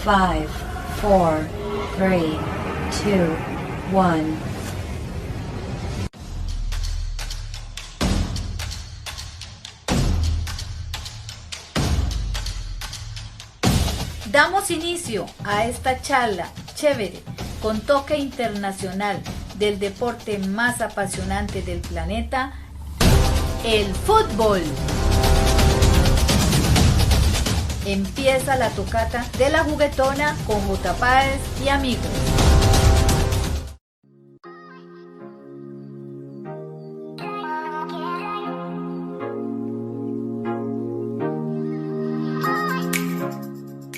5, 4, 3, 2, 1. Damos inicio a esta charla chévere con toque internacional del deporte más apasionante del planeta, el fútbol. Empieza la tocata de la juguetona con J. Páez y amigos.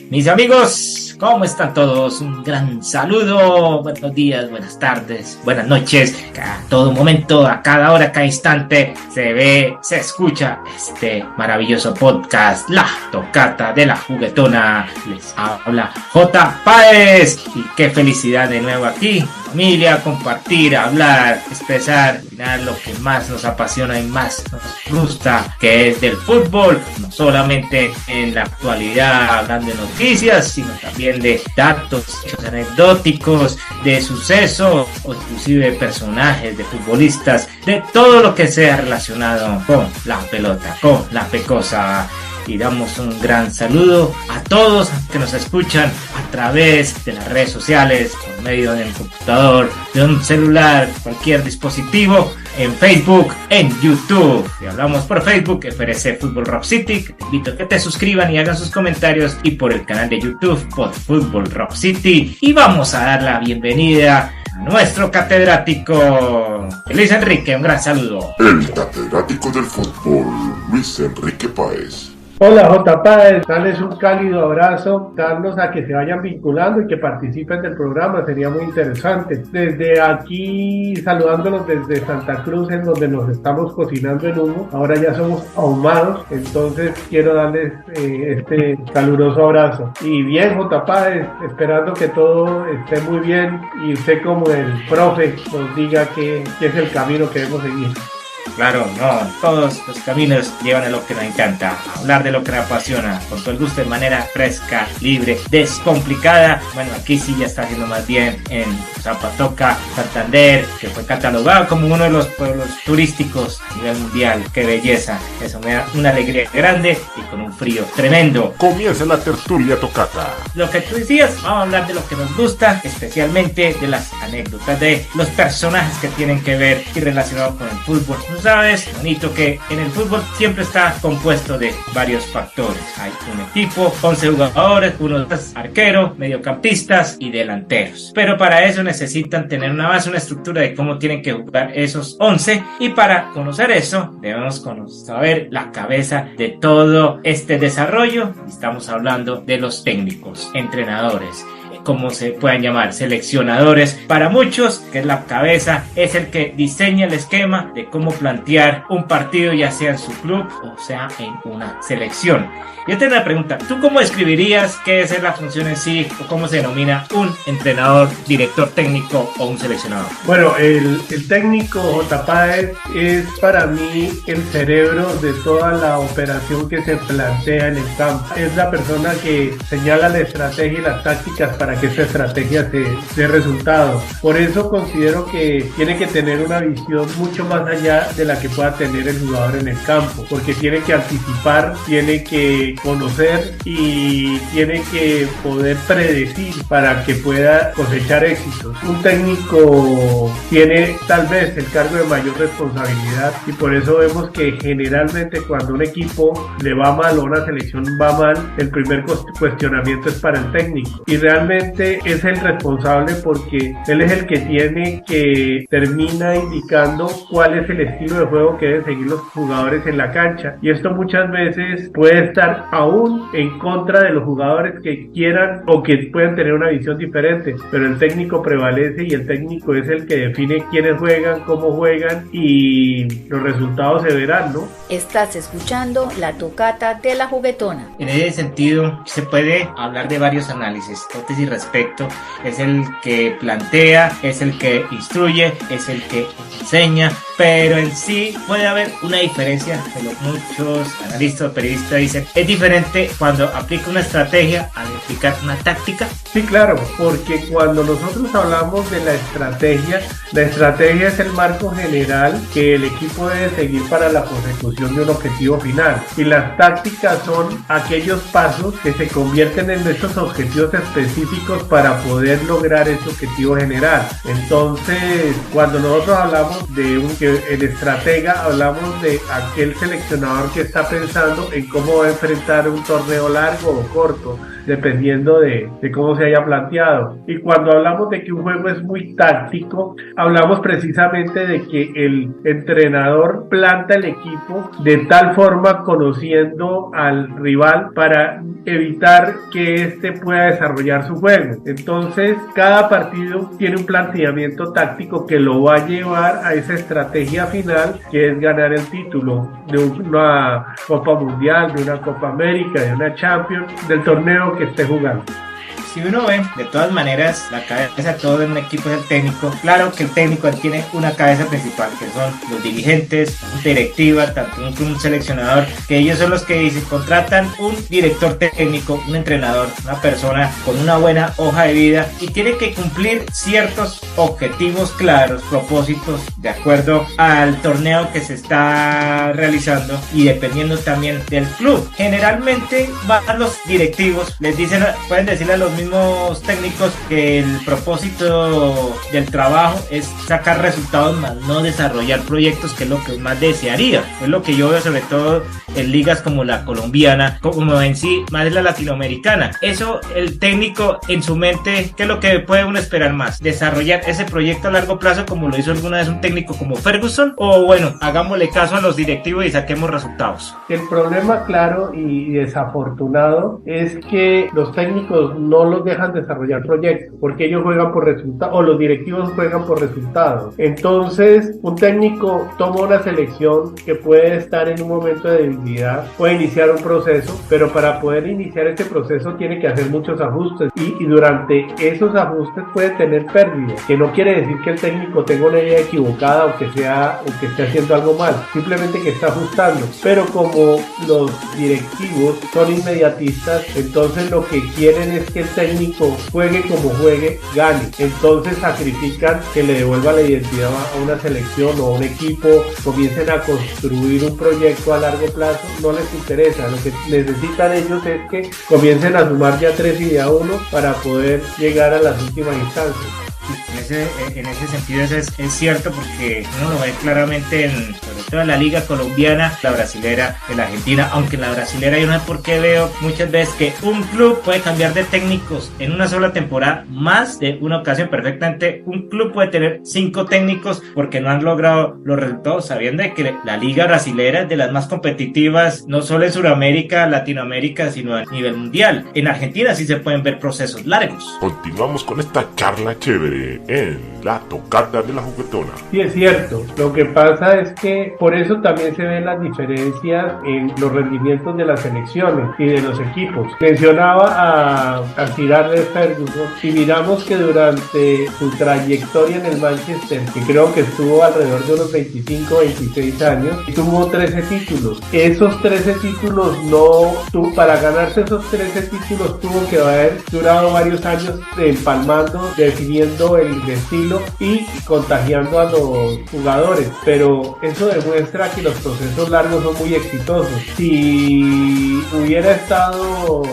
Mis amigos, ¿cómo están todos? Un gran saludo, buenos días, buenas tardes, buenas noches. A todo momento, a cada hora, a cada instante, se ve, se escucha este maravilloso podcast, La Tocata de la Juguetona. Les habla J. Páez y qué felicidad de nuevo aquí. Familia, compartir, hablar, expresar, mirar lo que más nos apasiona y más nos gusta, que es del fútbol, no solamente en la actualidad hablando de noticias, sino también de datos, hechos anecdóticos, de sucesos o inclusive de personajes, de futbolistas, de todo lo que sea relacionado con la pelota, con la pecosa. Y damos un gran saludo a todos que nos escuchan a través de las redes sociales, por medio del computador, de un celular, cualquier dispositivo, en Facebook, en YouTube. Y hablamos por Facebook, FRC Fútbol Rock City, que te invito a que te suscriban y hagan sus comentarios, y por el canal de YouTube, por Fútbol Rock City. Y vamos a dar la bienvenida a nuestro catedrático, Luis Enrique, un gran saludo. El catedrático del fútbol, Luis Enrique Páez. Hola J. Páez, darles un cálido abrazo, darlos a que se vayan vinculando y que participen del programa, sería muy interesante. Desde aquí, saludándolos desde Santa Cruz, en donde nos estamos cocinando en humo, ahora ya somos ahumados, entonces quiero darles este caluroso abrazo. Y bien J. Páez, esperando que todo esté muy bien y usted como el profe nos diga qué es el camino que debemos seguir. Claro, no, todos los caminos llevan a lo que nos encanta, hablar de lo que nos apasiona, con todo el gusto, de manera fresca, libre, descomplicada. Bueno, aquí sí ya está haciendo más bien en Zapatoca, Santander, que fue catalogado como uno de los pueblos turísticos a nivel mundial. ¡Qué belleza! Eso me da una alegría grande y con un frío tremendo. Comienza la tertulia tocata. Lo que tú decías, vamos a hablar de lo que nos gusta, especialmente de las anécdotas, de los personajes que tienen que ver y relacionados con el fútbol. Sabes, bonito, que en el fútbol siempre está compuesto de varios factores. Hay un equipo, 11 jugadores, unos arqueros, mediocampistas y delanteros. Pero para eso necesitan tener una base, una estructura de cómo tienen que jugar esos 11. Y para conocer eso, debemos saber la cabeza de todo este desarrollo. Estamos hablando de los técnicos, entrenadores, como se puedan llamar, seleccionadores para muchos, que es la cabeza, es el que diseña el esquema de cómo plantear un partido, ya sea en su club o sea en una selección. Yo tengo una pregunta, ¿tú cómo describirías qué es la función en sí, o cómo se denomina un entrenador, director técnico o un seleccionador? Bueno, el técnico J. Páez es para mí el cerebro de toda la operación que se plantea en el campo. Es la persona que señala la estrategia y las tácticas para que esta estrategia dé resultados. Por eso considero que tiene que tener una visión mucho más allá de la que pueda tener el jugador en el campo, porque tiene que anticipar, tiene que conocer y tiene que poder predecir para que pueda cosechar éxitos. Un técnico tiene tal vez el cargo de mayor responsabilidad y por eso vemos que generalmente cuando un equipo le va mal o una selección va mal, el primer cuestionamiento es para el técnico y realmente es el responsable porque él es el que termina indicando cuál es el estilo de juego que deben seguir los jugadores en la cancha, y esto muchas veces puede estar aún en contra de los jugadores que quieran o que puedan tener una visión diferente, pero el técnico prevalece y el técnico es el que define quiénes juegan, cómo juegan y los resultados se verán, ¿no? Estás escuchando la tocata de la juguetona. En ese sentido se puede hablar de varios análisis, hipótesis respecto, es el que plantea, es el que instruye, es el que enseña, pero en sí puede haber una diferencia que muchos analistas o periodistas dicen, es diferente cuando aplica una estrategia al aplicar una táctica. Sí, claro, porque cuando nosotros hablamos de la estrategia es el marco general que el equipo debe seguir para la consecución de un objetivo final, y las tácticas son aquellos pasos que se convierten en estos objetivos específicos para poder lograr ese objetivo general. Entonces, cuando nosotros hablamos de el estratega, hablamos de aquel seleccionador que está pensando en cómo va a enfrentar un torneo largo o corto, dependiendo de cómo se haya planteado. Y cuando hablamos de que un juego es muy táctico, hablamos precisamente de que el entrenador planta el equipo de tal forma, conociendo al rival, para evitar que éste pueda desarrollar su juego. Entonces, cada partido tiene un planteamiento táctico que lo va a llevar a esa estrategia final, que es ganar el título de una Copa Mundial, de una Copa América, de una Champions, del torneo que esté jugando. Si uno ve, de todas maneras, la cabeza de todo en un equipo es el técnico. Claro que el técnico tiene una cabeza principal, que son los dirigentes, la junta directiva, tanto un seleccionador, que ellos son los que dicen, contratan un director técnico, un entrenador, una persona con una buena hoja de vida, y tiene que cumplir ciertos objetivos claros, propósitos, de acuerdo al torneo que se está realizando y dependiendo también del club. Generalmente van los directivos, les dicen, pueden decirle a los mismos técnicos que el propósito del trabajo es sacar resultados, más no desarrollar proyectos, que es lo que más desearía. Es lo que yo veo sobre todo en ligas como la colombiana, como en sí más la latinoamericana. Eso, el técnico en su mente, ¿qué es lo que puede uno esperar más? Desarrollar ese proyecto a largo plazo, como lo hizo alguna vez un técnico como Ferguson, o bueno, hagámosle caso a los directivos y saquemos resultados. El problema claro y desafortunado es que los técnicos no los dejan desarrollar proyectos, porque ellos juegan por resultados, o los directivos juegan por resultados. Entonces, un técnico toma una selección que puede estar en un momento de debilidad, puede iniciar un proceso, pero para poder iniciar este proceso tiene que hacer muchos ajustes, y durante esos ajustes puede tener pérdidas, que no quiere decir que el técnico tenga una idea equivocada o que esté haciendo algo mal, simplemente que está ajustando. Pero como los directivos son inmediatistas, entonces lo que quieren es que el técnico juegue como juegue, gane. Entonces sacrifican que le devuelva la identidad a una selección o a un equipo, comiencen a construir un proyecto a largo plazo, no les interesa. Lo que necesitan ellos es que comiencen a sumar ya 3 y de a 1 para poder llegar a las últimas instancias. En ese sentido es cierto, porque uno lo ve claramente sobre todo en la liga colombiana, la brasilera, en la argentina, aunque en la brasilera yo no sé por qué veo muchas veces que un club puede cambiar de técnicos en una sola temporada, más de una ocasión. Perfectamente un club puede tener 5 técnicos porque no han logrado los resultados, sabiendo de que la liga brasilera es de las más competitivas, no solo en Sudamérica, Latinoamérica, sino a nivel mundial. En Argentina sí se pueden ver procesos largos. Continuamos con esta charla chévere en la tocata de la juguetona. Sí, es cierto. Lo que pasa es que por eso también se ven las diferencias en los rendimientos de las selecciones y de los equipos. Mencionaba a Sir Alex Ferguson, y miramos que durante su trayectoria en el Manchester, que creo que estuvo alrededor de unos 25 26 años, tuvo 13 títulos. Esos 13 títulos para ganarse esos 13 títulos tuvo que haber durado varios años empalmando, definiendo el estilo y contagiando a los jugadores, pero eso demuestra que los procesos largos son muy exitosos. Si hubiera estado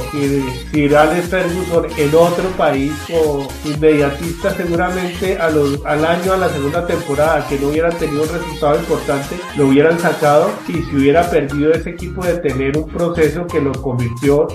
Sir Alex Ferguson en otro país o inmediatista, seguramente al año, a la segunda temporada, que no hubieran tenido un resultado importante, lo hubieran sacado, y si hubiera perdido ese equipo de tener un proceso que lo convirtió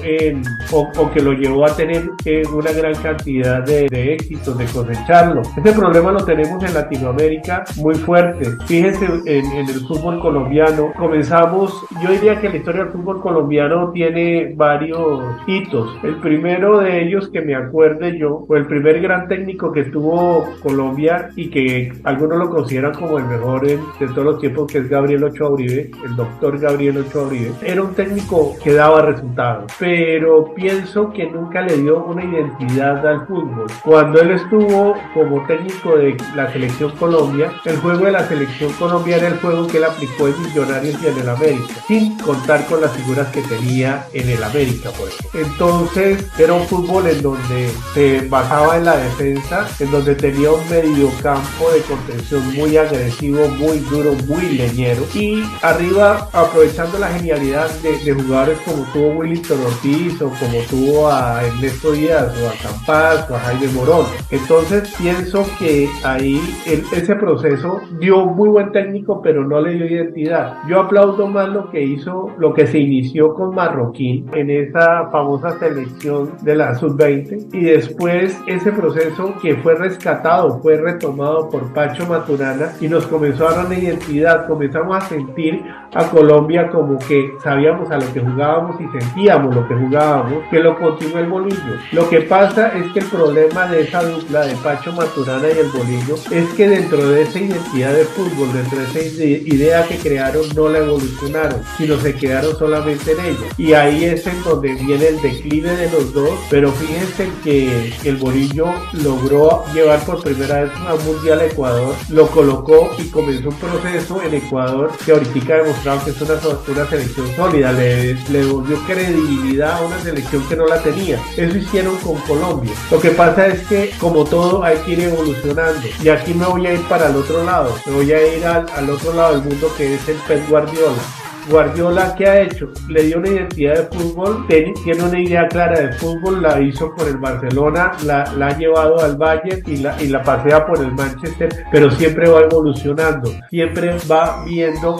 o que lo llevó a tener una gran cantidad de éxitos, de cosecharlo. Ese problema lo tenemos en Latinoamérica muy fuerte. Fíjense en el fútbol colombiano. Yo diría que la historia del fútbol colombiano tiene varios hitos. El primero de ellos, que me acuerde yo, fue el primer gran técnico que tuvo Colombia, y que algunos lo consideran como el mejor de todos los tiempos, que es Gabriel Ochoa Uribe, el doctor Gabriel Ochoa Uribe. Era un técnico que daba resultados, pero pienso que nunca le dio una identidad al fútbol. Cuando él estuvo estuvo como técnico de la selección Colombia. El juego de la selección Colombia era el juego que él aplicó en Millonarios y en el América, sin contar con las figuras que tenía en el América, por ejemplo. Entonces era un fútbol en donde se basaba en la defensa, en donde tenía un mediocampo de contención muy agresivo, muy duro, muy leñero, y arriba aprovechando la genialidad de jugadores como tuvo Willington Ortiz o como tuvo a Ernesto Díaz o a Campas o a Jaime Morón. Entonces pienso que ahí ese proceso dio muy buen técnico, pero no le dio identidad. Yo aplaudo más lo que hizo, lo que se inició con Marroquín en esa famosa selección de la sub-20, y después ese proceso que fue rescatado, fue retomado por Pacho Maturana, y nos comenzó a dar una identidad. Comenzamos a sentir a Colombia como que sabíamos a lo que jugábamos y sentíamos lo que jugábamos, que lo continuó el Bolillo. Lo que pasa es que el problema de esa dupla de Pacho Maturana y el Bolillo es que dentro de esa identidad de fútbol, dentro de esa idea que crearon, no la evolucionaron, sino se quedaron solamente en ella. Y ahí es en donde viene el declive de los dos, pero fíjense que el Bolillo logró llevar por primera vez a un Mundial a Ecuador, lo colocó y comenzó un proceso en Ecuador que ahorita ha demostrado que es una selección sólida, le devolvió credibilidad a una selección que no la tenía. Eso hicieron con Colombia. Lo que pasa es que, como todo, hay que ir evolucionando, y aquí me voy a ir para el otro lado, me voy a ir al otro lado del mundo, que es el Pep Guardiola. Guardiola, ¿qué ha hecho? Le dio una identidad de fútbol, tiene una idea clara de fútbol, la hizo con el Barcelona, la ha llevado al Bayern y la pasea por el Manchester, pero siempre va evolucionando, siempre va viendo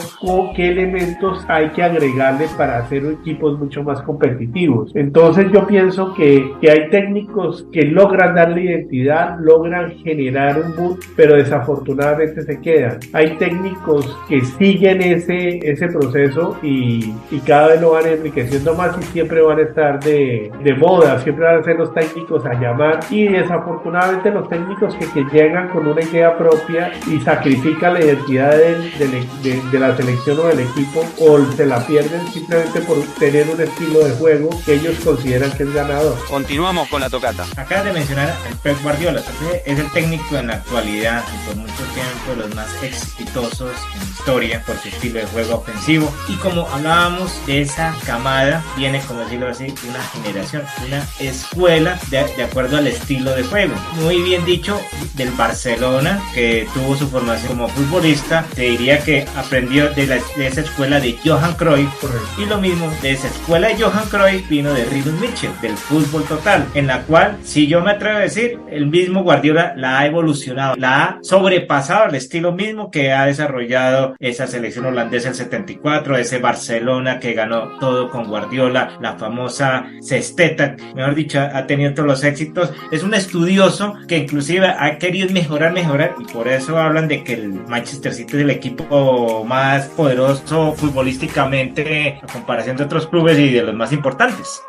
qué elementos hay que agregarle para hacer equipos mucho más competitivos. Entonces yo pienso que hay técnicos que logran darle identidad, logran generar un mood, pero desafortunadamente se quedan. Hay técnicos que siguen ese proceso y cada vez lo van enriqueciendo más, y siempre van a estar de moda, siempre van a ser los técnicos a llamar, y desafortunadamente los técnicos que llegan con una idea propia y sacrifican la identidad de la selección o del equipo, o se la pierden simplemente por tener un estilo de juego que ellos consideran que es ganador. Continuamos con la tocata. Acabas de mencionar al Pep Guardiola. Es el técnico en la actualidad y por mucho tiempo de los más exitosos en historia por su estilo de juego ofensivo. Y como hablábamos de esa camada, viene, como decirlo así, una generación, una escuela de acuerdo al estilo de juego. Muy bien dicho, del Barcelona, que tuvo su formación como futbolista, te diría que aprendió de esa escuela de Johan Cruyff. Correcto. Y lo mismo de esa escuela de Johan Cruyff vino de Rinus Michel, del fútbol total, en la cual, si yo me atrevo a decir, el mismo Guardiola la ha evolucionado, la ha sobrepasado al estilo mismo que ha desarrollado esa selección holandesa del 74, ese Barcelona que ganó todo con Guardiola, la famosa sexteta, mejor dicho, ha tenido todos los éxitos. Es un estudioso que inclusive ha querido mejorar, y por eso hablan de que el Manchester City es el equipo más poderoso futbolísticamente a comparación de otros clubes y de los más importantes.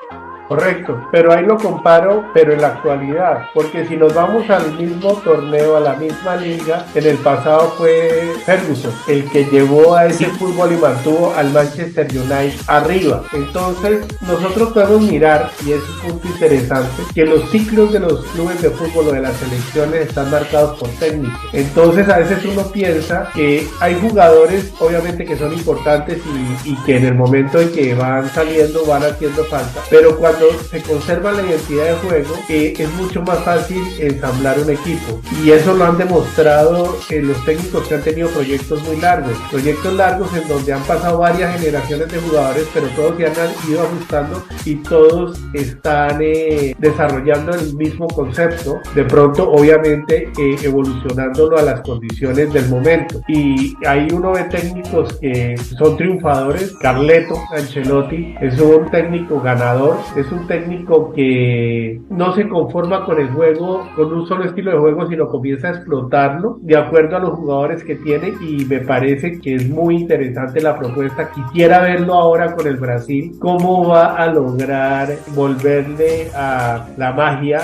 Correcto, pero ahí lo comparo, pero en la actualidad, porque si nos vamos al mismo torneo, a la misma liga, en el pasado fue Ferguson el que llevó a ese fútbol y mantuvo al Manchester United arriba. Entonces nosotros podemos mirar, y es un punto interesante, que los ciclos de los clubes de fútbol o de las selecciones están marcados por técnicos. Entonces a veces uno piensa que hay jugadores obviamente que son importantes y que en el momento en que van saliendo van haciendo falta, pero cuando se conserva la identidad de juego, es mucho más fácil ensamblar un equipo, y eso lo han demostrado los técnicos que han tenido proyectos muy largos, en donde han pasado varias generaciones de jugadores, pero todos se han ido ajustando y todos están desarrollando el mismo concepto, de pronto obviamente evolucionándolo a las condiciones del momento. Y ahí uno ve técnicos que son triunfadores. Carleto Ancelotti es un técnico ganador, es un técnico que no se conforma con el juego, con un solo estilo de juego, sino comienza a explotarlo de acuerdo a los jugadores que tiene, y me parece que es muy interesante la propuesta. Quisiera verlo ahora con el Brasil, cómo va a lograr volverle a la magia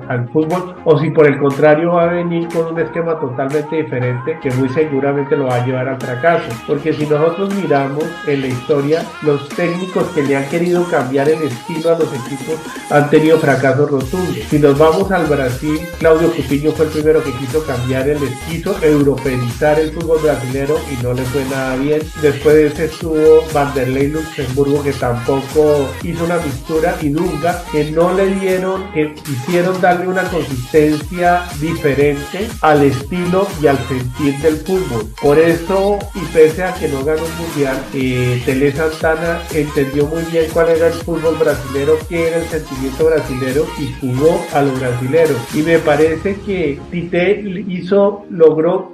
al fútbol, o si por el contrario va a venir con un esquema totalmente diferente que muy seguramente lo va a llevar al fracaso. Porque si nosotros miramos en la historia, los técnicos que le han querido cambiar el estilo a los equipos han tenido fracasos rotundos. Si nos vamos al Brasil, Claudio Coutinho fue el primero que quiso cambiar quiso europeizar el fútbol brasilero y no le fue nada bien. Después de ese estuvo Vanderlei Luxemburgo, que tampoco hizo una mistura, y Dunga, que no le dieron, que quisieron darle una consistencia diferente al estilo y al sentir del fútbol. Por eso, y pese a que no ganó un mundial, Tele Santana entendió muy bien cuál era el fútbol brasilero, qué era el sentimiento brasilero, y jugó a los brasileros. Y me parece que Tite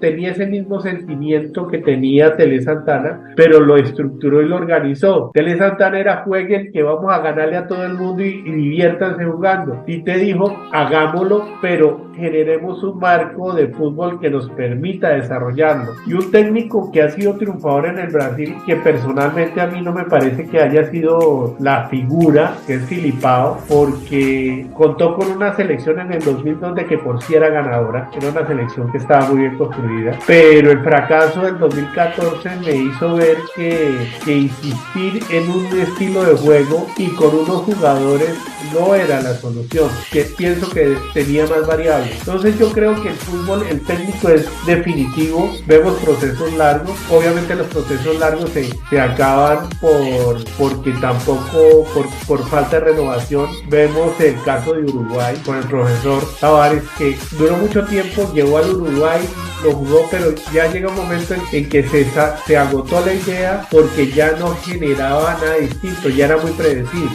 tenía ese mismo sentimiento que tenía Tele Santana, pero lo estructuró y lo organizó. Tele Santana era: jueguen, que vamos a ganarle a todo el mundo y diviértanse jugando. Tite dijo: hagámoslo, pero generemos un marco de fútbol que nos permita desarrollarlo. Y un técnico que ha sido triunfador en el Brasil, que personalmente a mí no me parece que haya sido la figura, que es Filipao, porque contó con una selección en el 2002 de que por sí era ganadora, era una selección que estaba muy bien construida, pero el fracaso del 2014 me hizo ver que insistir en un estilo de juego y con unos jugadores no era la solución, que pienso que tenía más variables. Entonces yo creo que el fútbol, el técnico es definitivo. Vemos procesos largos, obviamente los procesos largos se acaban porque tampoco por falta de renovación. Vemos el caso de Uruguay con el profesor Tavares, que duró mucho tiempo, llegó al Uruguay, lo jugó, pero ya llega un momento en que se agotó la idea porque ya no generaba nada distinto, ya era muy predecible.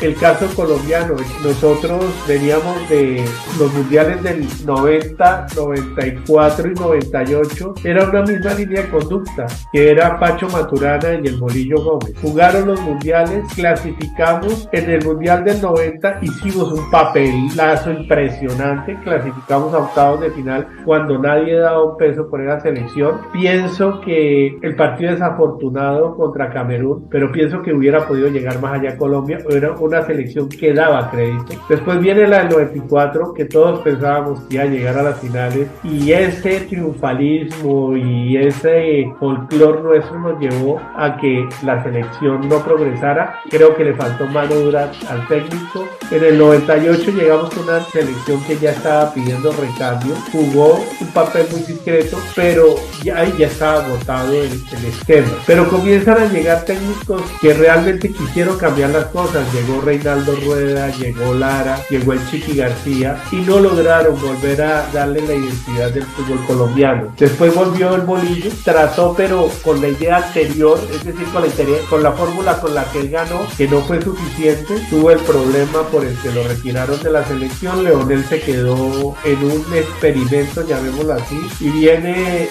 El caso colombiano, nosotros veníamos de los mundiales del 90, 94 y 98, era una misma línea de conducta, que era Pacho Maturana y el Bolillo Gómez. Jugaron los mundiales, clasificamos, en el mundial del 90 hicimos un papelazo impresionante, clasificamos a octavos de final cuando nadie daba un peso por esa selección. Pienso que el partido desafortunado contra Camerún, pero pienso que hubiera podido llegar más allá a Colombia, era una selección que daba crédito. Después viene la del 94, que todos pensábamos que iba a llegar a las finales, y ese triunfalismo y ese folclore nuestro nos llevó a que la selección no progresara. Creo que le faltó mano dura al técnico. En el 98 llegamos a una selección que ya estaba pidiendo recambio, jugó un papel muy discreto, pero ya estaba agotado el esquema. Pero comienzan a llegar técnicos que realmente quisieron cambiar las cosas. Llegó Reinaldo Rueda, llegó Lara, llegó el Chiqui García, y no lograron volver a darle la identidad del fútbol colombiano. Después volvió el Bolillo, trató, pero con la idea anterior, es decir, con la fórmula con la que él ganó, que no fue suficiente. Tuvo el problema por el que lo retiraron de la selección. Leonel se quedó en un experimento, llamémoslo así, y viene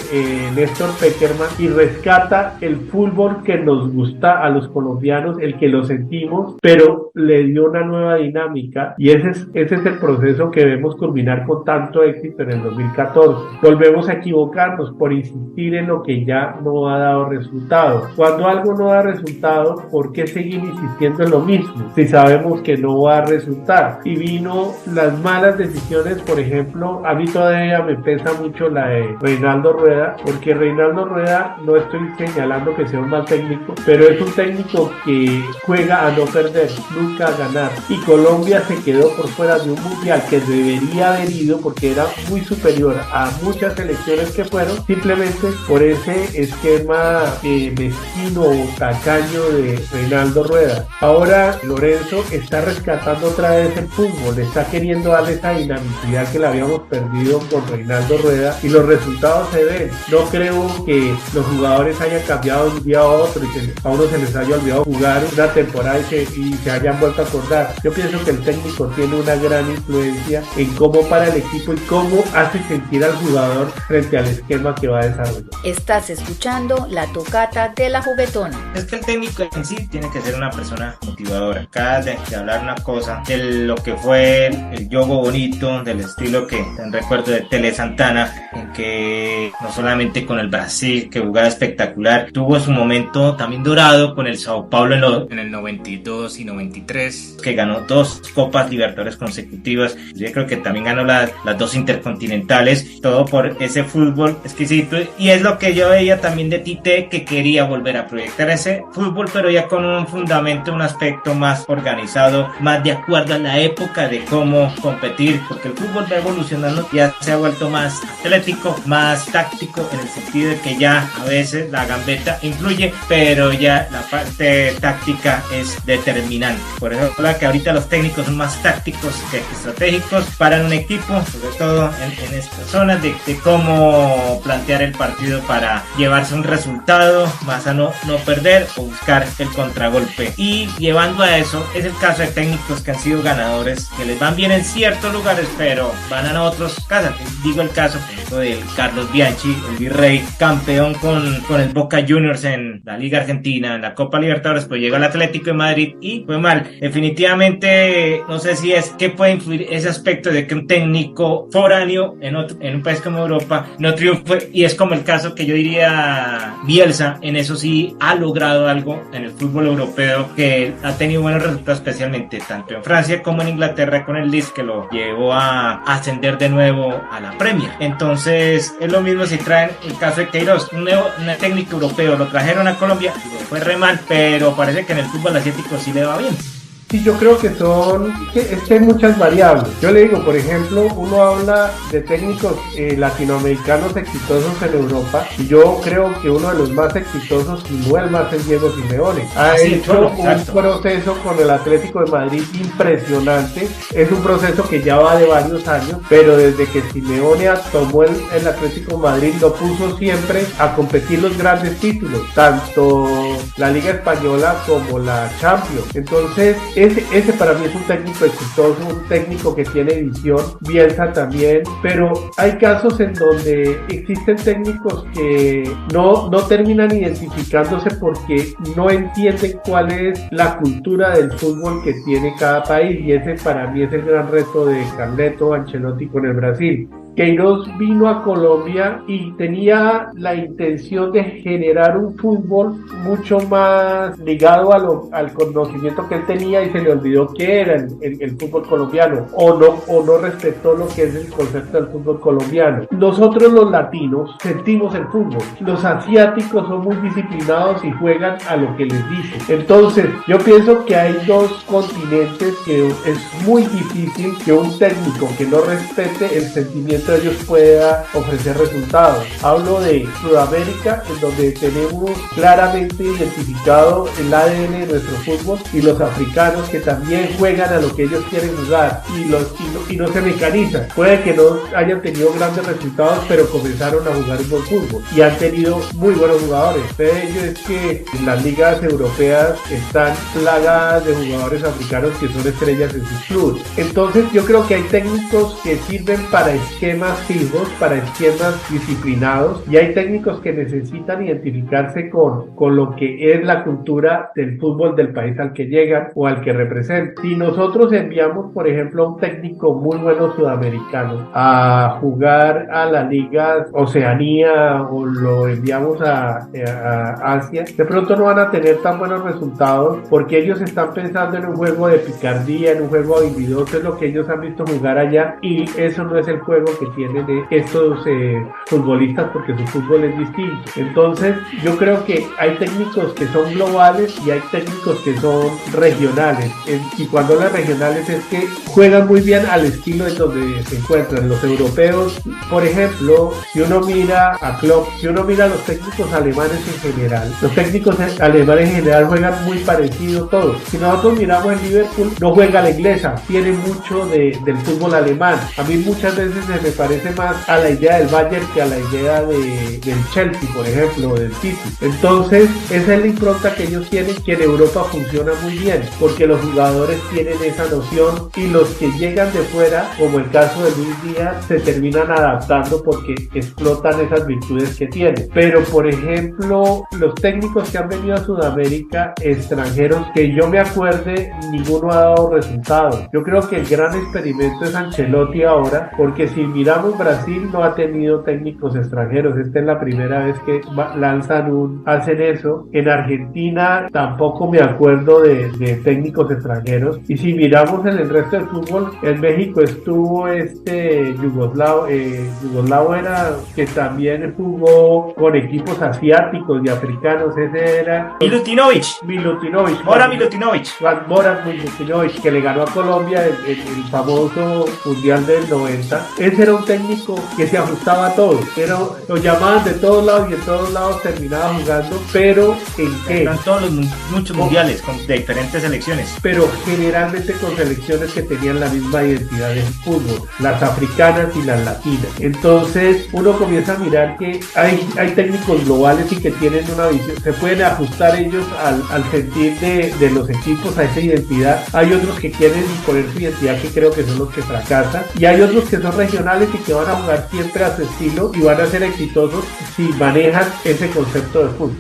Néstor Pekerman y rescata el fútbol que nos gusta a los colombianos, el que lo sentimos, pero le dio una nueva dinámica, y ese es el proceso que vemos culminar con tanto éxito en el 2014. Volvemos a equivocarnos por insistir en lo que ya no ha dado resultado. Cuando algo no da resultado, ¿por qué seguir insistiendo en lo mismo si sabemos que no va a resultar? Y vino las malas decisiones. Por ejemplo, a mí todavía me pesa mucho la de Reinaldo Rueda, porque Reinaldo Rueda, no estoy señalando que sea un mal técnico, pero es un técnico que juega a no perder, nunca a ganar, y Colombia se quedó por fuera de un mundial que debería haber ido porque era muy superior a muchas selecciones que fueron, simplemente por ese esquema mezquino o tacaño de Reinaldo Rueda. Ahora Lorenzo está rescatando otra vez el fútbol, está queriendo darle esa dinamicidad que la habíamos perdido con Reinaldo Rueda, y los resultados se ven. No creo que los jugadores hayan cambiado de un día a otro y que a uno se les haya olvidado jugar una temporada y se hayan vuelto a acordar. Yo pienso que el técnico tiene una gran influencia en cómo para el equipo y cómo hace sentir al jugador frente al esquema que va a desarrollar. Estás escuchando la tocata de la juguetona. Es que el técnico en sí tiene que ser una persona motivadora. Cada de hablar una cosa de lo que fue el yogo bonito, del estilo que en recuerdo de Tele Santana, en que no solamente con el Brasil, que jugaba espectacular, tuvo su momento también dorado con el Sao Paulo en el 92 y 93, que ganó 2 Copas Libertadores consecutivas. Yo creo que también ganó las 2 intercontinentales, todo por ese fútbol exquisito, y es lo que yo veía también de Tite, que quería volver a proyectar ese fútbol, pero ya con un fundamento, un aspecto más organizado, más de acuerdo a la época de cómo competir, porque el fútbol va evolucionando, ya se ha vuelto más atlético, más táctico, en el sentido de que ya a veces la gambeta influye, pero ya la parte táctica es determinante. Por eso la que ahorita los técnicos son más tácticos que estratégicos para un equipo, sobre todo en estas zonas de cómo plantear el partido para llevarse un resultado, más a no perder o buscar el contragolpe. Y llevando a eso, es el caso de técnicos que han sido ganadores, que les van bien en ciertos lugares, pero van a otros casos. Digo el caso, por ejemplo, del Carlos Bianchi, el Virrey, campeón con el Boca Juniors en la Liga Argentina, en la Copa Libertadores, pues llegó al Atlético de Madrid y fue mal. Definitivamente, no sé si es que puede influir ese aspecto de que un técnico foráneo en un país como Europa no triunfe, y es como el caso que yo diría Bielsa. En eso sí ha logrado algo en el fútbol europeo, que ha tenido buenos resultados, especialmente tanto en Francia como en Inglaterra con el Leeds, que lo llevó a ascender de nuevo a la Premier. Entonces es lo mismo si traen el caso de Queiroz, un técnico europeo, lo trajeron a Colombia y le fue re mal, pero parece que en el fútbol asiático sí le va bien. Sí, yo creo que es que hay muchas variables. Yo le digo, por ejemplo, uno habla de técnicos latinoamericanos exitosos en Europa, y yo creo que uno de los más exitosos, y no el más, es Diego Simeone. Ha hecho un proceso con el Atlético de Madrid impresionante. Es un proceso que ya va de varios años, pero desde que Simeone tomó el Atlético de Madrid, lo puso siempre a competir los grandes títulos, tanto la Liga Española como la Champions. Entonces, ese para mí es un técnico exitoso, un técnico que tiene visión. Bielsa también, pero hay casos en donde existen técnicos que no terminan identificándose porque no entienden cuál es la cultura del fútbol que tiene cada país, y ese para mí es el gran reto de Carleto Ancelotti con el Brasil. Queiroz vino a Colombia y tenía la intención de generar un fútbol mucho más ligado al conocimiento que él tenía, y se le olvidó que era el fútbol colombiano, o no respetó lo que es el concepto del fútbol colombiano. Nosotros los latinos sentimos el fútbol, los asiáticos son muy disciplinados y juegan a lo que les dicen. Entonces yo pienso que hay 2 continentes que es muy difícil que un técnico que no respete el sentimiento de ellos pueda ofrecer resultados. Hablo de Sudamérica, en donde tenemos claramente identificado el ADN de nuestro fútbol, y los africanos, que también juegan a lo que ellos quieren jugar y no se mecanizan. Puede que no hayan tenido grandes resultados, pero comenzaron a jugar un buen fútbol y han tenido muy buenos jugadores. De ello es que las ligas europeas están plagadas de jugadores africanos que son estrellas en sus clubes. Entonces yo creo que hay técnicos que sirven para esquemas fijos, para esquemas disciplinados, y hay técnicos que necesitan identificarse con lo que es la cultura del fútbol del país al que llegan o al que representan. Si nosotros enviamos, por ejemplo, a un técnico muy bueno sudamericano a jugar a la Liga Oceanía, o lo enviamos a Asia, de pronto no van a tener tan buenos resultados, porque ellos están pensando en un juego de picardía, en un juego habilidoso, es lo que ellos han visto jugar allá, y eso no es el juego que tienen estos futbolistas, porque su fútbol es distinto. Entonces yo creo que hay técnicos que son globales y hay técnicos que son regionales, y cuando hablo de regionales es que juegan muy bien al estilo en donde se encuentran. Los europeos, por ejemplo, si uno mira a Klopp, si uno mira a los técnicos alemanes en general, los técnicos alemanes en general juegan muy parecido todos. Si nosotros miramos el Liverpool, no juega a la inglesa, tiene mucho del fútbol alemán. A mí muchas veces me parece más a la idea del Bayern que a la idea del Chelsea, por ejemplo, o del City. Entonces esa es la impronta que ellos tienen, que en Europa funciona muy bien, porque los jugadores tienen esa noción, y los que llegan de fuera, como el caso de Luis Díaz, se terminan adaptando porque explotan esas virtudes que tienen. Pero por ejemplo, los técnicos que han venido a Sudamérica, extranjeros, que yo me acuerde, ninguno ha dado resultados. Yo creo que el gran experimento es Ancelotti ahora, porque si miramos, Brasil no ha tenido técnicos técnicos extranjeros. Esta es la primera vez que hacen eso. En Argentina tampoco me acuerdo de técnicos extranjeros. Y si miramos en el resto del fútbol, en México estuvo Yugoslavo era, que también jugó con equipos asiáticos y africanos. Ese era Milutinovic. Moran Milutinovic, que le ganó a Colombia el famoso Mundial del 90. Ese era un técnico que se ajustaba a todo, pero lo llamaban de todos lados y en todos lados terminaba jugando, pero ¿en qué? Eran todos muchos mundiales de diferentes selecciones. Pero generalmente con selecciones que tenían la misma identidad del fútbol, las africanas y las latinas. Entonces uno comienza a mirar que hay técnicos globales y que tienen una visión, se pueden ajustar ellos al sentir de los equipos, a esa identidad. Hay otros que quieren imponer su identidad, que creo que son los que fracasan, y hay otros que son regionales y que van a jugar siempre a su estilo y van a ser exitosos si manejan ese concepto de fútbol.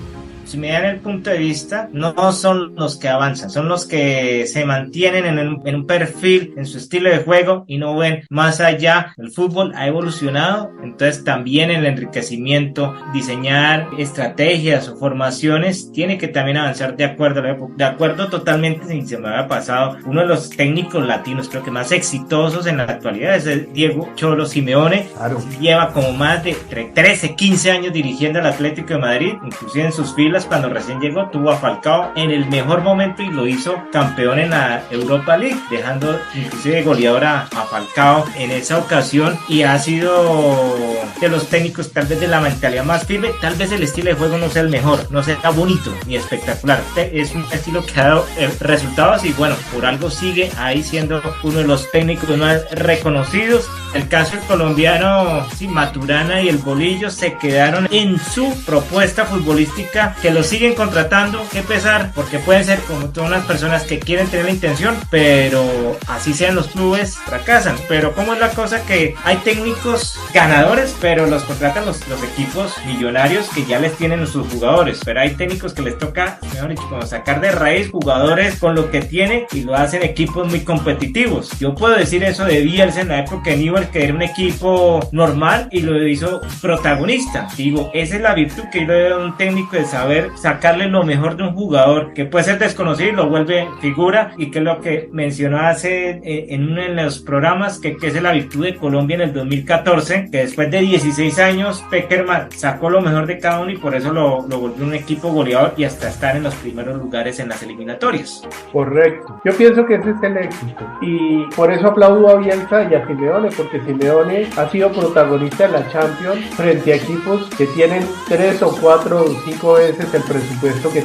Si me dan el punto de vista, no son los que avanzan, son los que se mantienen en un perfil, en su estilo de juego y no ven más allá. El fútbol ha evolucionado, entonces también el enriquecimiento, diseñar estrategias o formaciones, tiene que también avanzar de acuerdo a la época. De acuerdo totalmente, si se me había pasado, uno de los técnicos latinos creo que más exitosos en la actualidad es el Diego Cholo Simeone. Claro. Lleva como más de 13, 15 años dirigiendo al Atlético de Madrid, inclusive en sus filas cuando recién llegó tuvo a Falcao en el mejor momento y lo hizo campeón en la Europa League, dejando inclusive goleador a Falcao en esa ocasión, y ha sido de los técnicos tal vez de la mentalidad más firme. Tal vez el estilo de juego no sea el mejor, no sea bonito ni espectacular, es un estilo que ha dado resultados y bueno, por algo sigue ahí siendo uno de los técnicos más reconocidos. El caso del colombiano, sí, Maturana y el Bolillo se quedaron en su propuesta futbolística, que lo siguen contratando, qué pesar, porque pueden ser como todas las personas que quieren tener la intención, pero así sean los clubes, fracasan. Pero como es la cosa que hay técnicos ganadores, pero los contratan los equipos millonarios que ya les tienen sus jugadores, pero hay técnicos que les toca, mejor dicho, como sacar de raíz jugadores con lo que tienen y lo hacen equipos muy competitivos. Yo puedo decir eso de Bielsa en la época de Newell's, que era un equipo normal y lo hizo protagonista. Digo, esa es la virtud que yo le doy a un técnico, de saber sacarle lo mejor de un jugador que puede ser desconocido y lo vuelve figura, y que es lo que mencionó hace en uno de los programas, que es la virtud de Colombia en el 2014, que después de 16 años Peckerman sacó lo mejor de cada uno y por eso lo volvió un equipo goleador y hasta estar en los primeros lugares en las eliminatorias. Correcto, yo pienso que ese es el éxito y por eso aplaudo a Bielsa y a Simeone, porque Simeone ha sido protagonista de la Champions frente a equipos que tienen 3 o 4 o 5 veces el presupuesto que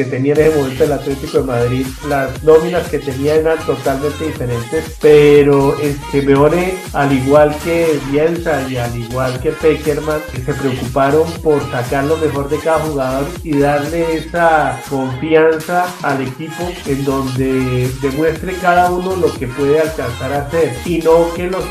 tenía en ese momento el Atlético de Madrid. Las nóminas que tenía eran totalmente diferentes, pero Simeone, al igual que Bielsa y al igual que Peckerman, se preocuparon por sacar lo mejor de cada jugador y darle esa confianza al equipo en donde demuestre cada uno lo que puede alcanzar a hacer y no que los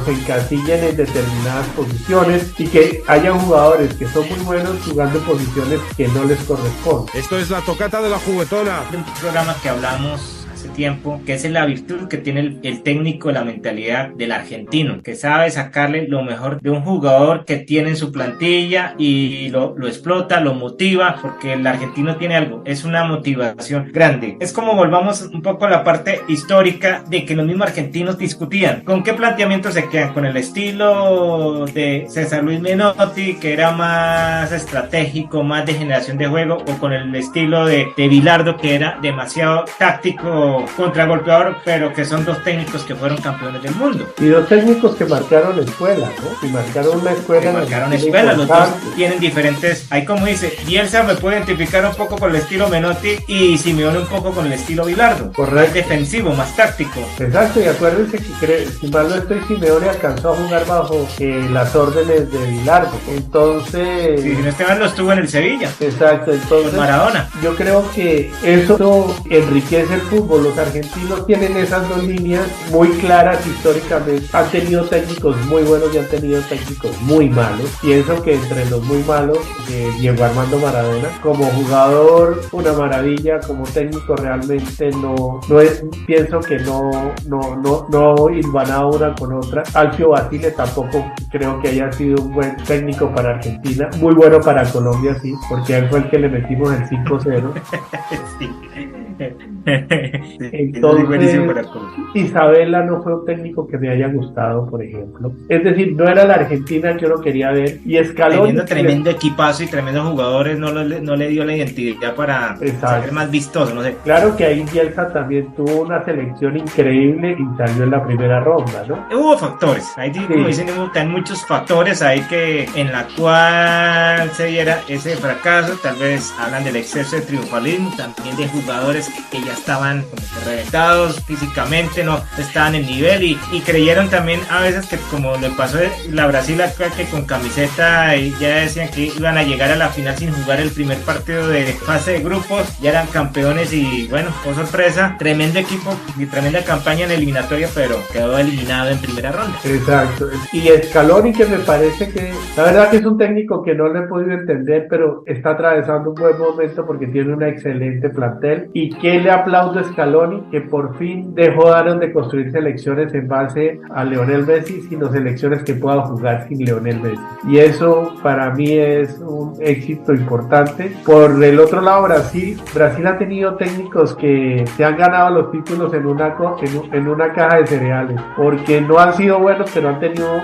encasillen en determinadas posiciones y que hayan jugadores que son muy buenos jugando en posiciones que no les corresponde. Esto es la tocata de la juguetona. Un programa que hablamos hace tiempo, que es la virtud que tiene el técnico, la mentalidad del argentino, que sabe sacarle lo mejor de un jugador que tiene en su plantilla y lo explota, lo motiva, porque el argentino tiene algo, es una motivación grande. Es como volvamos un poco a la parte histórica de que los mismos argentinos discutían con qué planteamiento se quedan, con el estilo de César Luis Menotti, que era más estratégico, más de generación de juego, o con el estilo de Bilardo, que era demasiado táctico, contragolpeador, pero que son dos técnicos que fueron campeones del mundo. Y dos técnicos que marcaron escuela, ¿no? Y marcaron una escuela. Los dos tienen diferentes. Ahí, como dice, Bielsa me puede identificar un poco con el estilo Menotti y Simeone un poco con el estilo Bilardo. Correcto. Más defensivo, más táctico. Exacto, y acuérdense que si mal no estoy, Simeone alcanzó a jugar bajo las órdenes de Bilardo. Entonces. Sí, si no Esteban lo estuvo en el Sevilla. Exacto, entonces. Con Maradona. Yo creo que eso enriquece el fútbol. los argentinos tienen esas dos líneas muy claras históricamente. Han tenido técnicos muy buenos y han tenido técnicos muy malos. Pienso que entre los muy malos, Diego Armando Maradona, como jugador una maravilla, como técnico realmente no es, pienso que no hilvanaba una con otra. Alfio Basile tampoco creo que haya sido un buen técnico para Argentina, muy bueno para Colombia sí, porque él fue el que le metimos el 5-0. Sí. Entonces, Isabela no fue un técnico que me haya gustado, por ejemplo. Es decir, no era la Argentina que uno quería ver. Y Scaloni, teniendo tremendo equipazo y tremendos jugadores, no le dio la identidad para ser más vistoso, no sé. Claro que ahí Bielsa también tuvo una selección increíble y salió en la primera ronda, ¿no? Hubo factores, ahí sí. Como dicen, hay muchos factores ahí que en la cual se diera ese fracaso. Tal vez hablan del exceso de triunfalismo, también de jugadores que ya estaban como que reventados físicamente, no estaban en nivel y creyeron también a veces que, como le pasó la Brasil acá, que con camiseta ya decían que iban a llegar a la final sin jugar el primer partido de fase de grupos, ya eran campeones y bueno, por sorpresa, tremendo equipo y tremenda campaña en eliminatoria, pero quedó eliminado en primera ronda. Exacto. Y Scaloni, que me parece que la verdad que es un técnico que no le he podido entender, pero está atravesando un buen momento porque tiene una excelente plantel. Y que le aplaudo a Scaloni, que por fin dejaron de construir selecciones en base a Lionel Messi, sino selecciones que puedan jugar sin Lionel Messi. Y eso para mí es un éxito importante. Por el otro lado, Brasil ha tenido técnicos que se han ganado los títulos en una caja de cereales, porque no han sido buenos, pero han tenido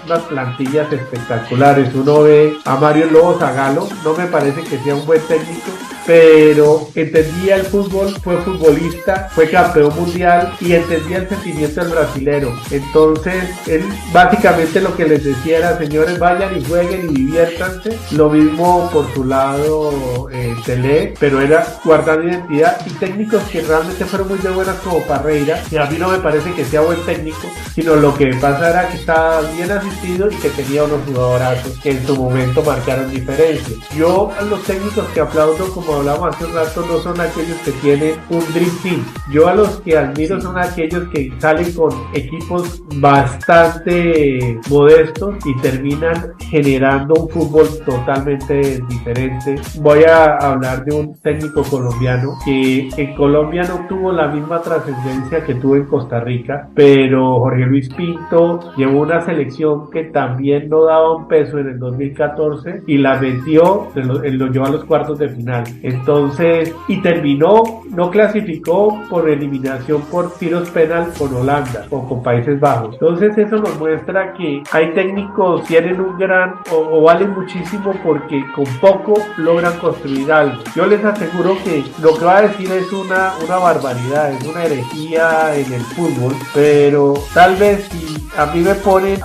unas plantillas espectaculares. Uno ve a Mario Lobo Zagallo, no me parece que sea un buen técnico, pero entendía el fútbol, fue futbolista, fue campeón mundial y entendía el sentimiento del brasilero. Entonces, él básicamente lo que les decía era: señores, vayan y jueguen y diviértanse. Lo mismo por su lado Pelé, pero era guardar identidad. Y técnicos que realmente fueron muy de buenas, como Parreira, que a mí no me parece que sea buen técnico, sino lo que pasa era que estaba bien asistido y que tenía unos jugadorazos que en su momento marcaron diferencia. Yo a los técnicos que aplaudo, como hablamos hace un rato, no son aquellos que tienen un dream team. Yo a los que admiro son aquellos que salen con equipos bastante modestos y terminan generando un fútbol totalmente diferente. Voy a hablar de un técnico colombiano que en Colombia no tuvo la misma trascendencia que tuvo en Costa Rica, pero Jorge Luis Pinto llevó una selección que también no daba un peso en el 2014 y la metió, lo llevó a los cuartos de final. Entonces, y terminó, no clasificó por eliminación por tiros penal con Holanda o con Países Bajos. Entonces eso nos muestra que hay técnicos que tienen un gran o valen muchísimo porque con poco logran construir algo. Yo les aseguro que lo que va a decir es una barbaridad, es una herejía en el fútbol, pero tal vez si a mí me ponen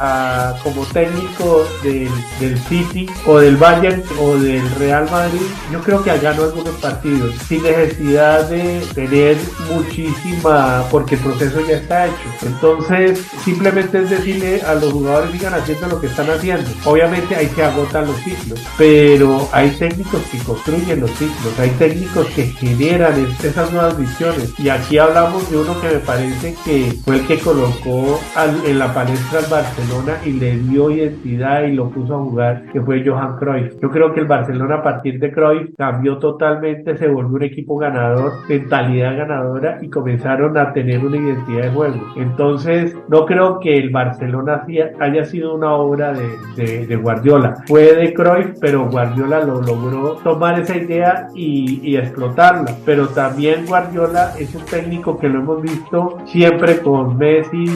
como técnico del City o del Bayern o del Real Madrid, yo creo que gano algunos partidos sin necesidad de tener muchísima, porque el proceso ya está hecho. Entonces simplemente es decirle a los jugadores: sigan haciendo lo que están haciendo. Obviamente ahí se agotan los ciclos, pero hay técnicos que construyen los ciclos, hay técnicos que generan esas nuevas visiones. Y aquí hablamos de uno que me parece que fue el que colocó en la palestra al Barcelona y le dio identidad y lo puso a jugar, que fue Johan Cruyff. Yo creo que el Barcelona, a partir de Cruyff, cambió totalmente, se volvió un equipo ganador, mentalidad ganadora, y comenzaron a tener una identidad de juego. Entonces no creo que el Barcelona haya sido una obra de Guardiola, fue de Cruyff, pero Guardiola lo logró tomar esa idea y explotarla. Pero también Guardiola es un técnico que lo hemos visto siempre con Messi,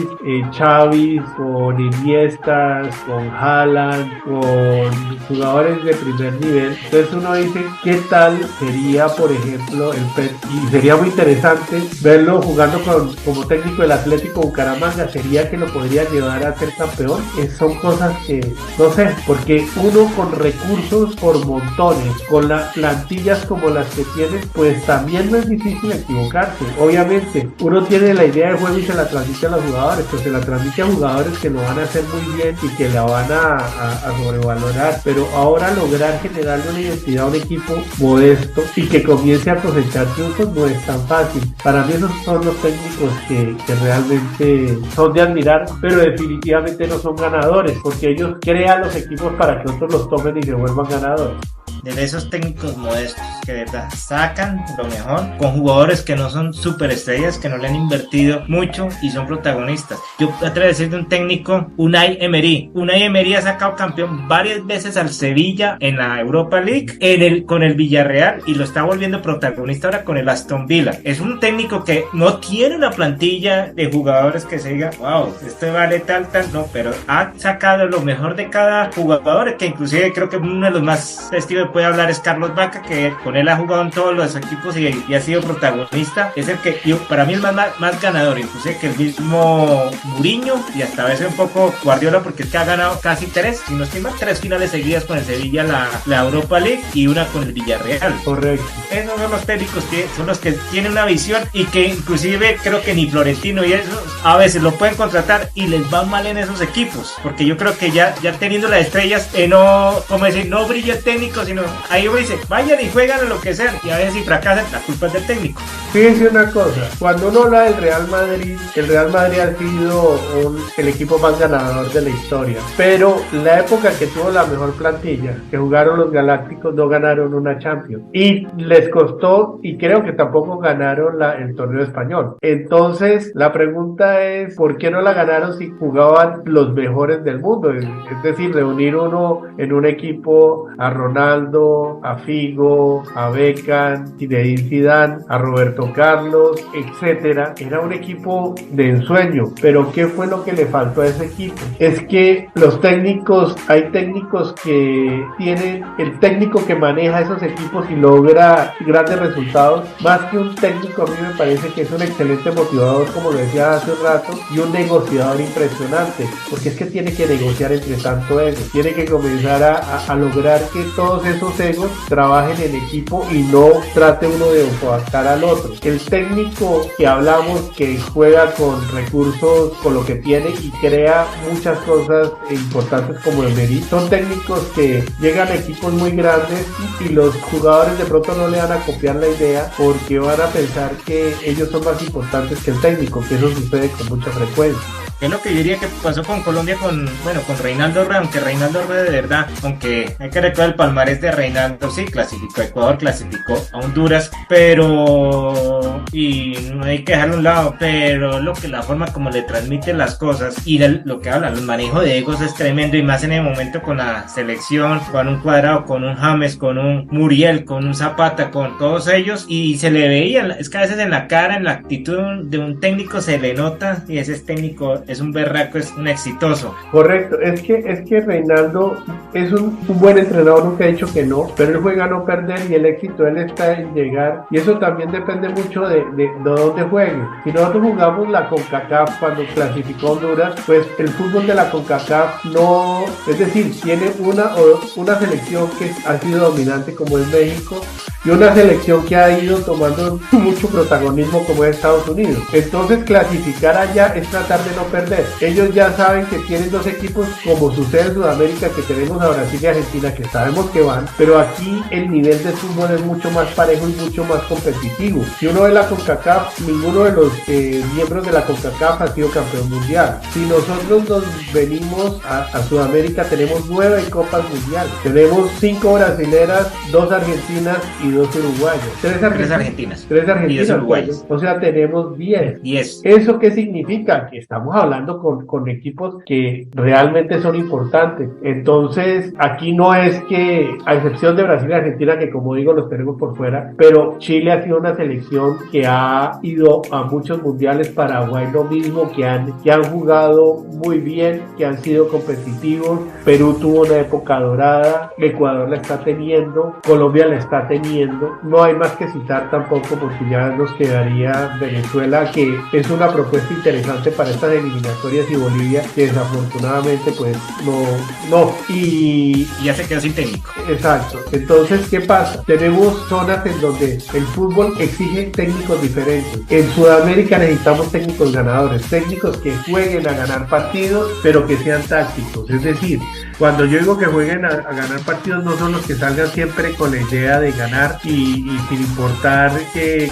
Xavi, con Iniesta, con Haaland, con jugadores de primer nivel. Entonces uno dice: ¿qué tal sería, por ejemplo, el Pep? Y sería muy interesante verlo jugando como técnico del Atlético Bucaramanga. ¿Sería que lo podría llevar a ser campeón? Son cosas que no sé, porque uno con recursos por montones, con las plantillas como las que tiene, pues también no es difícil equivocarse. Obviamente uno tiene la idea de juego y se la transmite a los jugadores, pues se la transmite a jugadores que lo van a hacer muy bien y que la van a sobrevalorar, pero ahora lograr generarle una identidad a un equipo modesto esto y que comience a cosechar triunfos no es tan fácil. Para mí esos son los técnicos que realmente son de admirar, pero definitivamente no son ganadores, porque ellos crean los equipos para que otros los tomen y se vuelvan ganadores. De esos técnicos modestos que de verdad sacan lo mejor con jugadores que no son superestrellas, que no le han invertido mucho y son protagonistas. Yo me atrevo a decir de un técnico, Unai Emery. Unai Emery ha sacado campeón varias veces al Sevilla en la Europa League, con el Villarreal, y lo está volviendo protagonista ahora con el Aston Villa. Es un técnico que no tiene una plantilla de jugadores que se diga, wow, esto vale tal, no, pero ha sacado lo mejor de cada jugador, que inclusive creo que uno de los más festivos puede hablar es Carlos Vaca, que con él ha jugado en todos los equipos y ha sido protagonista. Es el que para mí es más ganador, inclusive que el mismo Mourinho, y hasta a veces un poco Guardiola, porque es que ha ganado casi 3 finales seguidas con el Sevilla, la Europa League, y una con el Villarreal. Correcto. Esos son los técnicos que son los que tienen una visión, y que inclusive creo que ni Florentino y eso a veces lo pueden contratar y les va mal en esos equipos, porque yo creo que ya teniendo las estrellas, no brilla el técnico, sino ahí uno dice, vayan y juegan a lo que sea, y a veces si fracasan, la culpa es del técnico. Fíjense una cosa, cuando uno habla del Real Madrid, el Real Madrid ha sido el equipo más ganador de la historia, pero la época que tuvo la mejor plantilla, que jugaron los Galácticos, no ganaron una Champions, y les costó, y creo que tampoco ganaron el torneo español. Entonces la pregunta es, ¿por qué no la ganaron si jugaban los mejores del mundo? Es decir, reunir uno en un equipo a Ronaldo, a Figo, a Beckham, Zinedine Zidane, a Roberto Carlos, etcétera. Era un equipo de ensueño, pero ¿qué fue lo que le faltó a ese equipo? Es que hay técnicos que tienen, el técnico que maneja esos equipos y logra grandes resultados, más que un técnico, a mí me parece que es un excelente motivador, como lo decía hace un rato, y un negociador impresionante, porque es que tiene que negociar entre tanto ego, tiene que comenzar a lograr que todos esos egos trabajen en equipo y no trate uno de opactar al otro. El técnico que hablamos, que juega con recursos, con lo que tiene y crea muchas cosas importantes como Emery, son técnicos que llegan a equipos muy grandes y los jugadores de pronto no le van a copiar la idea porque van a pensar que ellos son más importantes que el técnico, que eso sucede con mucha frecuencia. Es lo que yo diría que pasó con Colombia con Reinaldo Rueda, aunque Reinaldo Rueda de verdad, aunque hay que recordar el palmarés de Reinaldo, sí, clasificó a Ecuador, clasificó a Honduras, y no hay que dejarlo a un lado, pero la forma como le transmiten las cosas y lo que habla, el manejo de egos es tremendo, y más en el momento con la selección, con un Cuadrado, con un James, con un Muriel, con un Zapata, con todos ellos, y se le veía, es que a veces en la cara, en la actitud de un técnico se le nota, y ese técnico es un berraco, es un exitoso. Correcto, es que Reinaldo es un buen entrenador, nunca he dicho que no, pero él juega a no perder y el éxito de él está en llegar, y eso también depende mucho de dónde juegue. Si nosotros jugamos la CONCACAF cuando clasificó Honduras, pues el fútbol de la CONCACAF no, es decir, tiene una selección que ha sido dominante como es México, y una selección que ha ido tomando mucho protagonismo como es Estados Unidos. Entonces clasificar allá es tratar de no perder. Ellos ya saben que tienen dos equipos, como sucede en Sudamérica, que tenemos a Brasil y Argentina, que sabemos que van, pero aquí el nivel de fútbol es mucho más parejo y mucho más competitivo. Si uno ve la CONCACAF, ninguno de los miembros de la CONCACAF ha sido campeón mundial. Si nosotros nos venimos a Sudamérica, tenemos 9 copas mundiales. Tenemos 5 brasileras, 2 argentinas y 2 uruguayos. 3 argentinas. 3 argentinas. Uruguayos. O sea, tenemos 10. 10. ¿Eso qué significa? Que estamos hablando con equipos que realmente son importantes. Entonces, aquí no es que, a excepción de Brasil y Argentina, que como digo, los tenemos por fuera, pero Chile ha sido una selección que ha ido a muchos mundiales, Paraguay lo mismo, que han jugado muy bien, que han sido competitivos. Perú tuvo una época dorada, Ecuador la está teniendo, Colombia la está teniendo. No hay más que citar tampoco, porque ya nos quedaría Venezuela, que es una propuesta interesante para estas eliminatorias, eliminatorias y Bolivia, que desafortunadamente pues no. Y ya se quedó sin técnico. exacto. Entonces, ¿qué pasa? Tenemos zonas en donde el fútbol exige técnicos diferentes. En Sudamérica necesitamos técnicos ganadores, técnicos que jueguen a ganar partidos, pero que sean tácticos. Es decir, cuando yo digo que jueguen a ganar partidos, no son los que salgan siempre con la idea de ganar y sin importar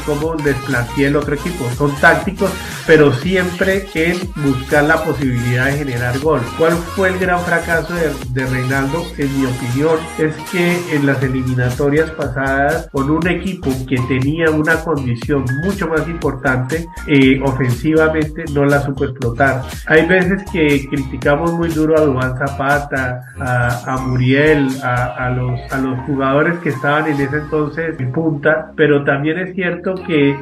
cómo les plantee el otro equipo. Son tácticos, pero siempre en buscar la posibilidad de generar gol. ¿Cuál fue el gran fracaso de Reinaldo? En mi opinión, es que en las eliminatorias pasadas, con un equipo que tenía una condición mucho más importante, ofensivamente no la supo explotar. Hay veces que criticamos muy duro a Duván Zapata, a Muriel, a los jugadores que estaban en ese entonces en punta, pero también es cierto que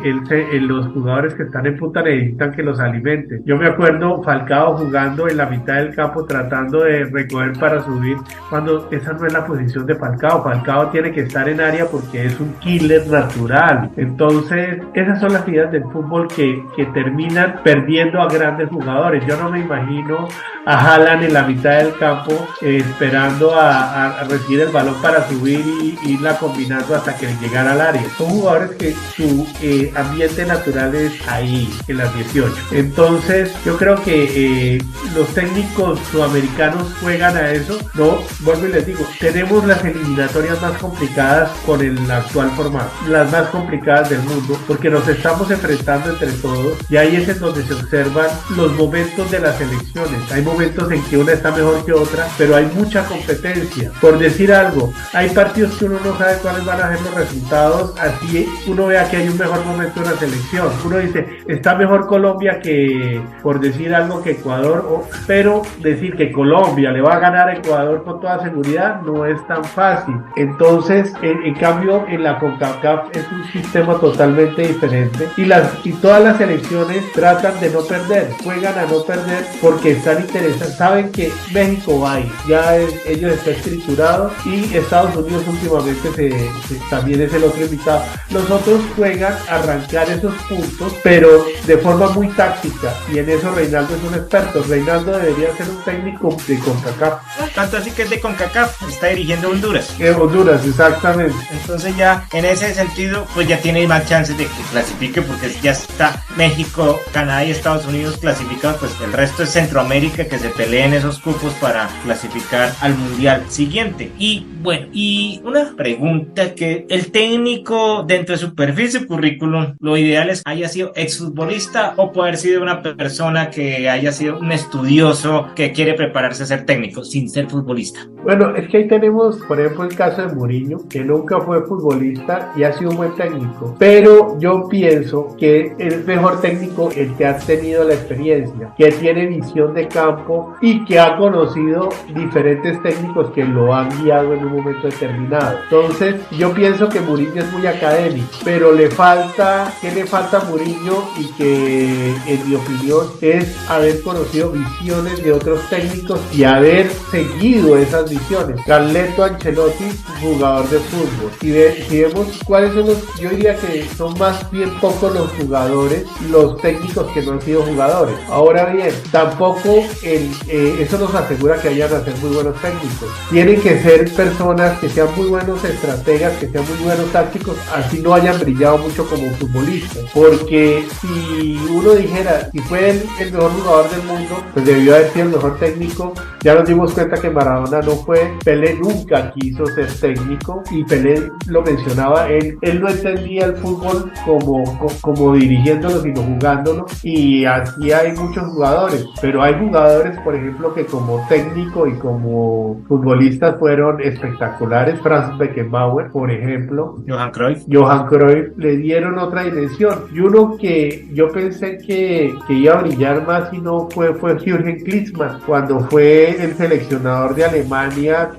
los jugadores que están en punta necesitan que los alimenten. Yo me acuerdo Falcao jugando en la mitad del campo tratando de recoger para subir, cuando esa no es la posición de Falcao. Falcao tiene que estar en área porque es un killer natural. Entonces esas son las ideas del fútbol que terminan perdiendo a grandes jugadores. Yo no me imagino a Haaland en la mitad del campo esperando a recibir el balón para subir y irla combinando hasta que llegara al área. Son jugadores que su ambiente natural es ahí, en las 18. Entonces yo creo que los técnicos sudamericanos juegan a eso. No, vuelvo y les digo, tenemos las eliminatorias más complicadas con el actual formato, las más complicadas del mundo, porque nos estamos enfrentando entre todos y ahí es en donde se observan los momentos de las elecciones. Hay momentos en que una está mejor que otra, pero hay mucha competencia. Por decir algo, hay partidos que uno no sabe cuáles van a ser los resultados, así uno vea que hay un mejor momento en la selección. Uno dice, está mejor Colombia que, por decir algo, que Ecuador, pero decir que Colombia le va a ganar a Ecuador con toda seguridad no es tan fácil. Entonces, en cambio, en la CONCACAF es un sistema totalmente diferente y todas las selecciones tratan de no perder, juegan a no perder porque están interesados, saben que México va ahí, ya ellos están escriturados y Estados Unidos últimamente también es el otro invitado. Los otros juegan a arrancar esos puntos, pero de forma muy táctica, y en eso Reinaldo es un experto. Reinaldo debería ser un técnico de CONCACAF. Tanto así que es de CONCACAF, está dirigiendo Honduras. Honduras, exactamente. Entonces ya en ese sentido pues ya tiene más chances de que clasifique, porque ya está México, Canadá y Estados Unidos clasificados, pues el resto es Centroamérica que se peleen esos cupos para clasificar al mundial siguiente. Y bueno, y una pregunta, que el técnico dentro de su perfil, su currículum, lo ideal es haya sido exfutbolista o puede haber sido una persona que haya sido un estudioso que quiere prepararse a ser técnico sin ser futbolista. Bueno, es que ahí tenemos, por ejemplo, el caso de Mourinho, que nunca fue futbolista y ha sido un buen técnico, pero yo pienso que es mejor técnico el que ha tenido la experiencia, que tiene visión de campo y que ha conocido diferentes técnicos que lo han guiado en un momento determinado. Entonces, yo pienso que Mourinho es muy académico, pero ¿qué le falta a Mourinho? Y que, en mi opinión, es haber conocido visiones de otros técnicos y haber seguido esas visiones. Carleto Ancelotti, jugador de fútbol. Si vemos cuáles son yo diría que son más bien pocos los jugadores, los técnicos que no han sido jugadores. Ahora bien, tampoco eso nos asegura que vayan a ser muy buenos técnicos. Tienen que ser personas que sean muy buenos estrategas, que sean muy buenos tácticos, así no hayan brillado mucho como futbolistas. Porque si uno dijera, si fue el mejor jugador del mundo, pues debió haber sido el mejor técnico. Ya nos dimos cuenta que Maradona no fue, Pelé nunca quiso ser técnico y Pelé lo mencionaba, él no entendía el fútbol como dirigiéndolo, sino jugándolo, y así hay muchos jugadores, pero hay jugadores, por ejemplo, que como técnico y como futbolistas fueron espectaculares. Franz Beckenbauer, por ejemplo, Johan Cruyff, le dieron otra dimensión, y uno que yo pensé que iba a brillar más y no fue Jürgen Klinsmann, cuando fue el seleccionador de Alemania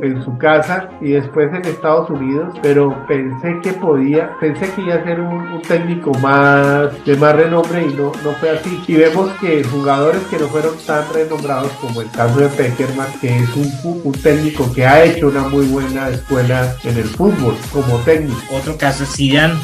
en su casa y después en Estados Unidos, pero pensé que iba a ser un técnico de más renombre y no fue así. Y vemos que jugadores que no fueron tan renombrados, como el caso de Peckerman, que es un técnico que ha hecho una muy buena escuela en el fútbol como técnico. Otro caso es Zidane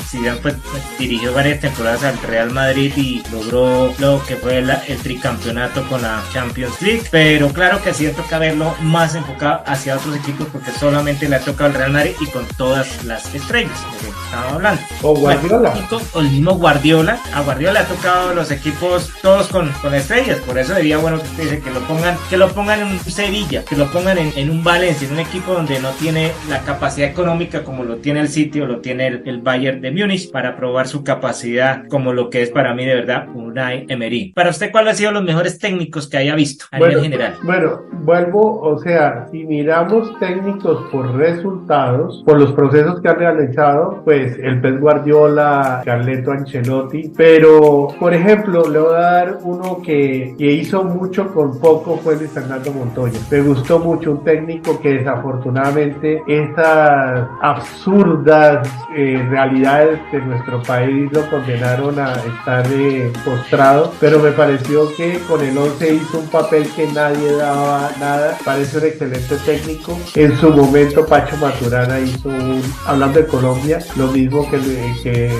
pues, dirigió varias temporadas al Real Madrid y logró lo lo que fue el tricampeonato con la Champions League, pero claro que sí le toca verlo más enfocado hacia otros equipos porque solamente le ha tocado el Real Madrid y con todas las estrellas de que estaba hablando. O Guardiola. O el mismo Guardiola. A Guardiola le ha tocado los equipos todos con estrellas, por eso sería bueno que usted dice que lo pongan en un Sevilla, que lo pongan en un Valencia, en un equipo donde no tiene la capacidad económica como lo tiene el City o lo tiene el Bayern de Múnich para probar su capacidad como lo que es para mí de verdad Unai Emery. Para usted, ¿cuáles han sido los mejores técnicos que haya visto a nivel general? Bueno, vuelvo, o sea, si miramos técnicos por resultados, por los procesos que han realizado, pues el Pep Guardiola, Carleto Ancelotti, pero por ejemplo, le voy a dar uno que hizo mucho con poco, fue Luis Fernando Montoya. Me gustó mucho, un técnico que desafortunadamente esas absurdas realidades de nuestro país lo condenaron a estar postrado, pero me pareció que con el 11 hizo un papel que nadie daba nada. Parece un excelente técnico. En su momento Pacho Maturana hizo hablando de Colombia, lo mismo que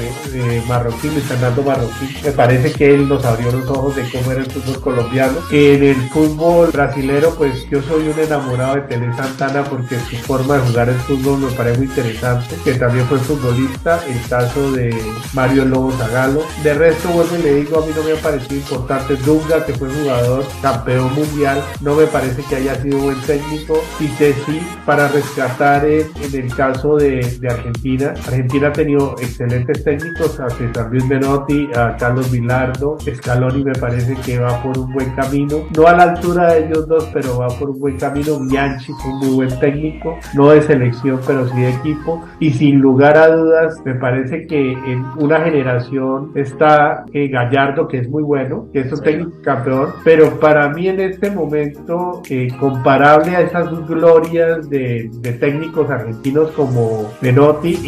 Marroquín, Luis Fernando Marroquín. Me parece que él nos abrió los ojos de cómo era el fútbol colombiano. En el fútbol brasilero, pues yo soy un enamorado de Tele Santana porque su forma de jugar el fútbol me parece muy interesante, que también fue futbolista. El caso de Mario Lobo Zagalo. De resto, vuelvo y le digo, a mí no me ha parecido importante Dunga, que fue jugador campeón mundial, no me parece que haya sido buen técnico. Y sí, para rescatar en el caso de Argentina ha tenido excelentes técnicos, a César Luis Menotti, a Carlos Bilardo. Scaloni me parece que va por un buen camino, no a la altura de ellos dos, pero va por un buen camino. Bianchi fue un muy buen técnico, no de selección, pero sí de equipo. Y sin lugar a dudas, me parece que en una generación está Gallardo, que es muy bueno, que es un técnico campeón, pero para mí en este momento, comparable a esas glorias de técnicos argentinos como Menotti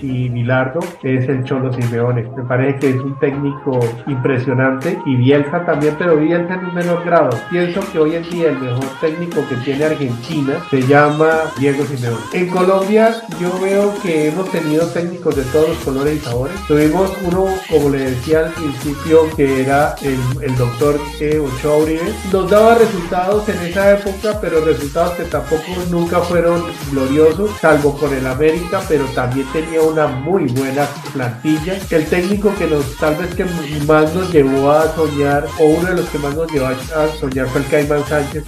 y Bilardo, es el Cholo Simeone. Me parece que es un técnico impresionante, y Bielsa también, pero Bielsa en un menor grado. Pienso que hoy en día el mejor técnico que tiene Argentina se llama Diego Simeone. En Colombia yo veo que hemos tenido técnicos de todos los colores y sabores. Tuvimos uno, como le decía al principio, que era el doctor Ochoa Uribe. Nos daba resultados en esa época, pero resultados que tampoco nunca fueron gloriosos, salvo con el América, pero también tenía una muy buena plantilla. El técnico que tal vez que más nos llevó a soñar, o uno de los que más nos llevó a soñar, fue el Caimán Sánchez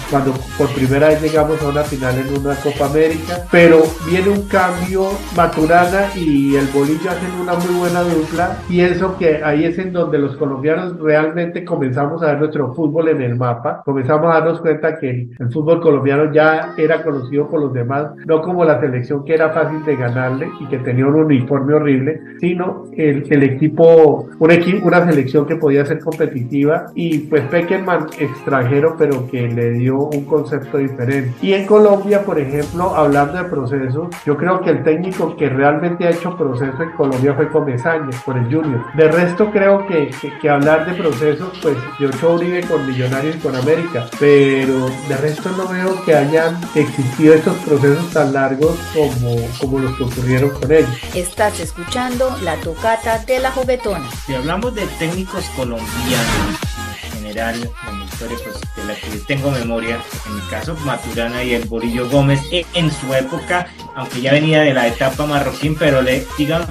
cuando por primera vez llegamos a una final en una Copa América. Pero viene un cambio, Maturana y el Bolillo hacen una muy buena dupla. Pienso que ahí es en donde los colombianos realmente comenzamos a ver nuestro fútbol en el mapa, comenzamos a darnos cuenta que el fútbol colombiano ya era conocido por los demás, no como la selección que era fácil de ganarle y que tenía un uniforme horrible, sino el equipo, una selección que podía ser competitiva. Y pues Peckerman, extranjero, pero que le dio un concepto diferente. Y en Colombia, por ejemplo, hablando de procesos, yo creo que el técnico que realmente ha hecho proceso en Colombia fue Comesaña, por el Junior. De resto, creo que hablar de procesos, pues de Ochoa Uribe con Millonarios y con América, pero de resto no veo que hayan existido estos procesos tan largos como los que ocurrieron con ellos. Estás escuchando La Tocata de la Juguetona. Si hablamos de técnicos colombianos en general, en la historia pues, de la que tengo memoria, en mi caso Maturana y el Bolillo Gómez, en su época, aunque ya venía de la etapa Marroquín, pero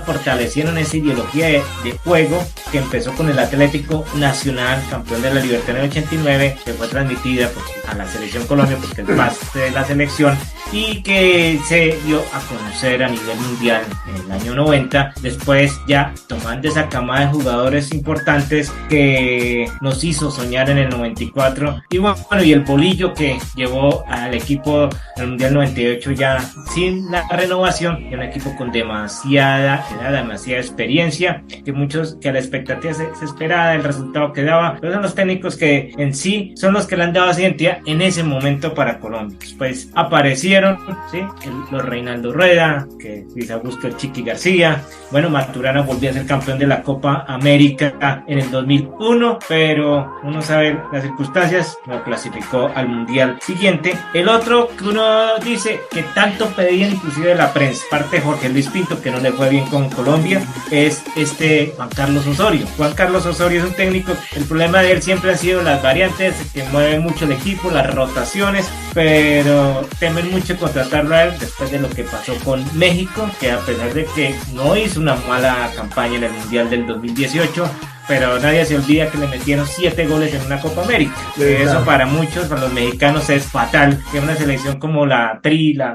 fortalecieron esa ideología de juego que empezó con el Atlético Nacional, campeón de la Libertad en el 89, que fue transmitida pues, a la Selección Colombia, porque es base de la selección, y que se dio a conocer a nivel mundial en el año 90, después ya tomando esa camada de jugadores importantes que nos hizo soñar en el 94, y bueno, y el Bolillo que llevó al equipo al Mundial 98 ya sin la renovación, y un equipo con demasiada edad, demasiada experiencia, que a la expectativa se esperaba el resultado que daba, pero son los técnicos que en sí son los que le han dado esa identidad en ese momento para Colombia. Después aparecieron vinieron, ¿sí? Los Reinaldo Rueda, que Luis Augusto el Chiqui García. Bueno, Maturana volvió a ser campeón de la Copa América en el 2001, pero uno sabe las circunstancias, no clasificó al Mundial siguiente. El otro que uno dice que tanto pedían inclusive de la prensa, parte de Jorge Luis Pinto, que no le fue bien con Colombia, es Juan Carlos Osorio. Juan Carlos Osorio es un técnico, el problema de él siempre han sido las variantes, que mueven mucho el equipo, las rotaciones, pero temen mucho contratarlo a él después de lo que pasó con México, que a pesar de que no hizo una mala campaña en el Mundial del 2018, pero nadie se olvida que le metieron 7 goles en una Copa América. Eso para muchos, para los mexicanos, es fatal. Que una selección como la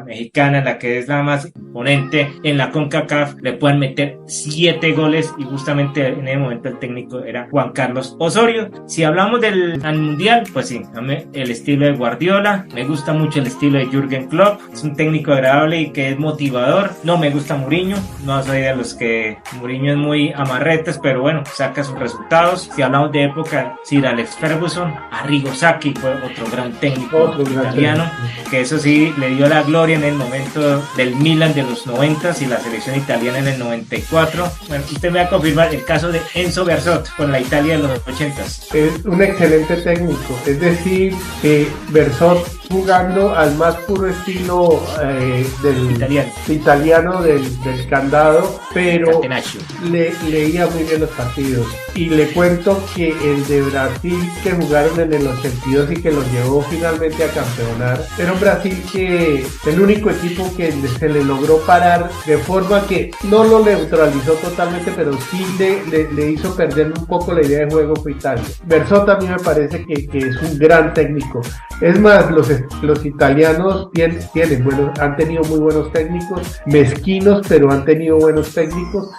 mexicana, la que es la más imponente en la CONCACAF, le puedan meter 7 goles, y justamente en ese momento el técnico era Juan Carlos Osorio. Si hablamos del Mundial, pues sí, a mí el estilo de Guardiola, me gusta mucho el estilo de Jürgen Klopp, es un técnico agradable y que es motivador. No me gusta Mourinho, no soy de los que Mourinho es muy amarretes, pero bueno, saca sus resultados. Si hablamos de época, Sir Alex Ferguson, Arrigo Sacchi fue otro gran técnico italiano, que eso sí le dio la gloria en el momento del Milan de los 90 y la selección italiana en el 94. Bueno, usted me va a confirmar el caso de Enzo Bearzot con la Italia de los 80. Es un excelente técnico, es decir, que Bearzot jugando al más puro estilo del italiano del candado, pero leía muy bien los partidos. Y le cuento que el de Brasil, que jugaron en el 82 y que los llevó finalmente a campeonar, era un Brasil que el único equipo que se le logró parar de forma que no lo neutralizó totalmente, pero sí le hizo perder un poco la idea de juego fue Italia. Bearzot a mí me parece que es un gran técnico. Es más, los italianos han tenido muy buenos técnicos, mezquinos, pero han tenido buenos técnicos,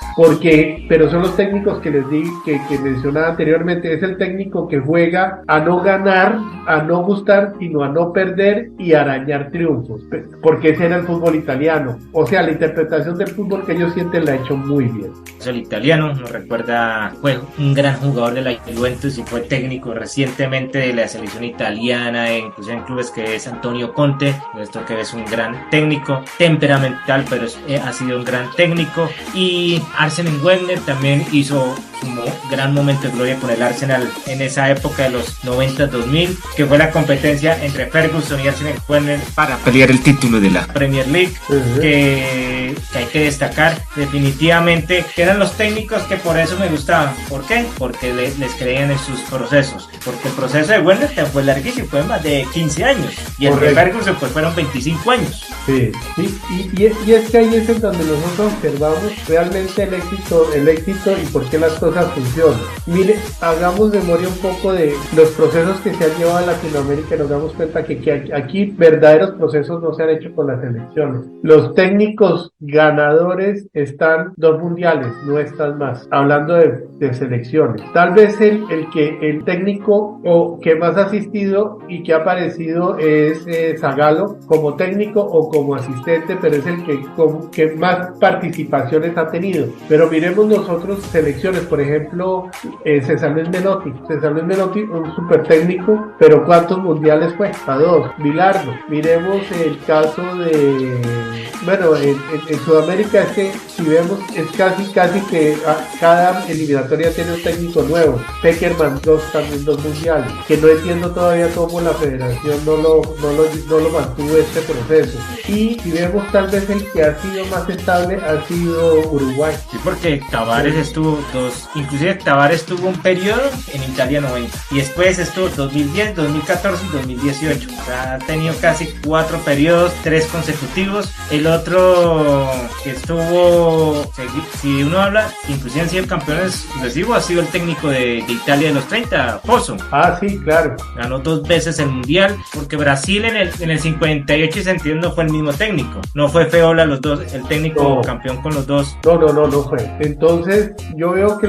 pero son los técnicos que les di que mencionaba anteriormente. Es el técnico que juega a no ganar, a no gustar, sino a no perder y arañar triunfos, porque ese era el fútbol italiano. O sea, la interpretación del fútbol que ellos sienten la ha hecho muy bien. El italiano nos recuerda, fue un gran jugador de la Juventus y fue técnico recientemente de la selección italiana, incluso en clubes, que es Antonio Conte. Esto que es un gran técnico, temperamental, pero ha sido un gran técnico. Y Arsene Wenger también hizo un gran momento de gloria con el Arsenal en esa época de los 90-2000, que fue la competencia entre Ferguson y Arsene Wenger para pelear el título de la Premier League, que hay que destacar definitivamente que eran los técnicos que por eso me gustaban. ¿Por qué? Porque les creían en sus procesos, porque el proceso de Wenger fue larguísimo, fue más de 15 años, y el de Ferguson pues fueron 25 años. Sí. Y es que ahí es en donde nosotros observamos realmente el éxito y por qué las cosas funcionan. Mire, hagamos memoria un poco de los procesos que se han llevado a Latinoamérica y nos damos cuenta que aquí verdaderos procesos no se han hecho con las elecciones. Los técnicos ganadores están 2 mundiales, no están más. Hablando de selecciones. Tal vez el técnico que más ha asistido y que ha aparecido es Zagallo como técnico o como asistente, pero es el que más participaciones ha tenido. Pero miremos nosotros selecciones, por ejemplo, César Luis Menotti, un super técnico, pero ¿cuántos mundiales fue? A 2. Bilardo. Miremos el caso de, en Sudamérica, es que si vemos es casi que cada eliminatoria tiene un técnico nuevo. Peckerman, también 2 mundiales, que no entiendo todavía cómo la federación no lo mantuvo este proceso. Y si vemos, tal vez el que ha sido más estable ha sido Uruguay. Sí, porque Tavares estuvo inclusive Tavares tuvo un periodo en Italia 90 y después estuvo 2010, 2014 y 2018. O sea, ha tenido casi 4 periodos, 3 consecutivos. El otro que estuvo, si uno habla, inclusive han sido campeones sucesivos, ha sido el técnico de Italia de los 30, Pozzo. Ah, sí, claro. Ganó 2 veces el mundial, porque Brasil en el 58 y 62 no fue el mismo técnico. No fue Feola el técnico campeón con los 2. No fue. Entonces, yo veo que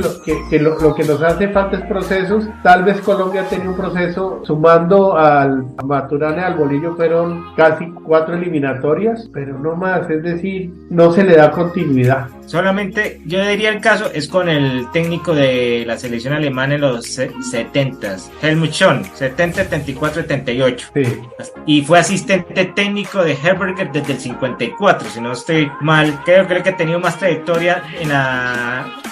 lo que nos hace falta es procesos. Tal vez Colombia tenía un proceso, sumando a Maturana y al Bolillo, fueron casi 4 eliminatorias, pero no más. Es decir, no se le da continuidad. calidad. Solamente yo diría el caso es con el técnico de la selección alemana en los 70s, Helmut Schön, 70, 74, 78. Sí. Y fue asistente técnico de Herberger desde el 54, si no estoy mal. Creo que ha tenido más trayectoria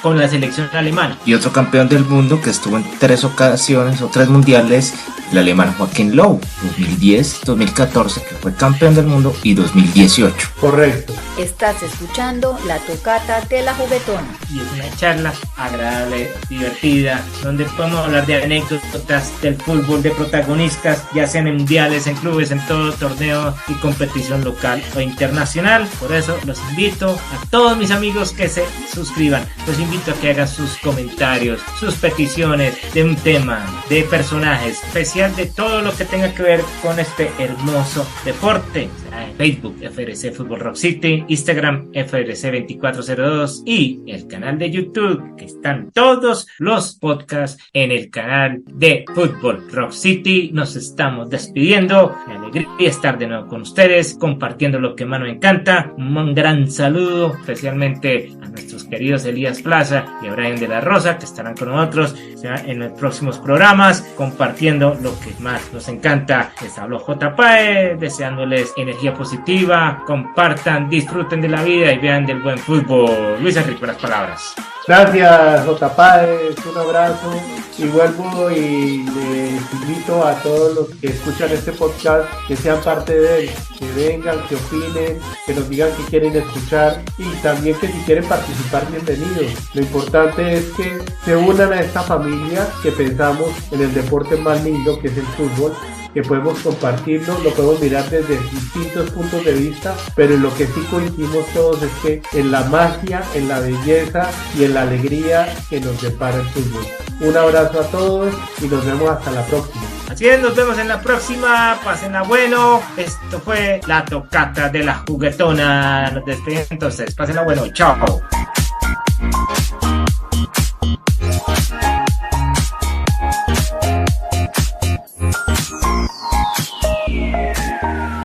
con la selección alemana. Y otro campeón del mundo que estuvo en 3 ocasiones o 3 mundiales, el alemán Joachim Löw, 2010, 2014, que fue campeón del mundo, y 2018. Correcto. Estás escuchando La Tocata de la Juguetona. Y es una charla agradable, divertida, donde podemos hablar de anécdotas del fútbol, de protagonistas, ya sean en mundiales, en clubes, en todo torneo y competición local o internacional. Por eso los invito a todos mis amigos que se suscriban. Los invito a que hagan sus comentarios, sus peticiones de un tema, de personajes, especial de todo lo que tenga que ver con este hermoso deporte. En Facebook, FRC Fútbol Rock City, Instagram, FRC 2402 y el canal de YouTube, que están todos los podcasts en el canal de Fútbol Rock City. Nos estamos despidiendo. Me alegría estar de nuevo con ustedes, compartiendo lo que más nos encanta. Un gran saludo, especialmente a nuestros queridos Elías Plaza y a Brian de la Rosa, que estarán con nosotros en los próximos programas, compartiendo lo que más nos encanta. Les hablo J. Paez, deseándoles energía positiva, compartan, disfruten de la vida y vean del buen fútbol. Luis Enrique, las palabras. Gracias, J. Páez, un abrazo. Y vuelvo y les invito a todos los que escuchan este podcast que sean parte de él, que vengan, que opinen, que nos digan que quieren escuchar y también que si quieren participar, bienvenidos. Lo importante es que se unan a esta familia que pensamos en el deporte más lindo que es el fútbol, que podemos compartirlo, lo podemos mirar desde distintos puntos de vista, pero en lo que sí coincidimos todos es que en la magia, en la belleza y en la alegría que nos depara el fútbol. Un abrazo a todos y nos vemos hasta la próxima. Así es, nos vemos en la próxima, pásenla bueno. Esto fue La Tocata de la Juguetona. Nos despedimos entonces, pásenla bueno, chao.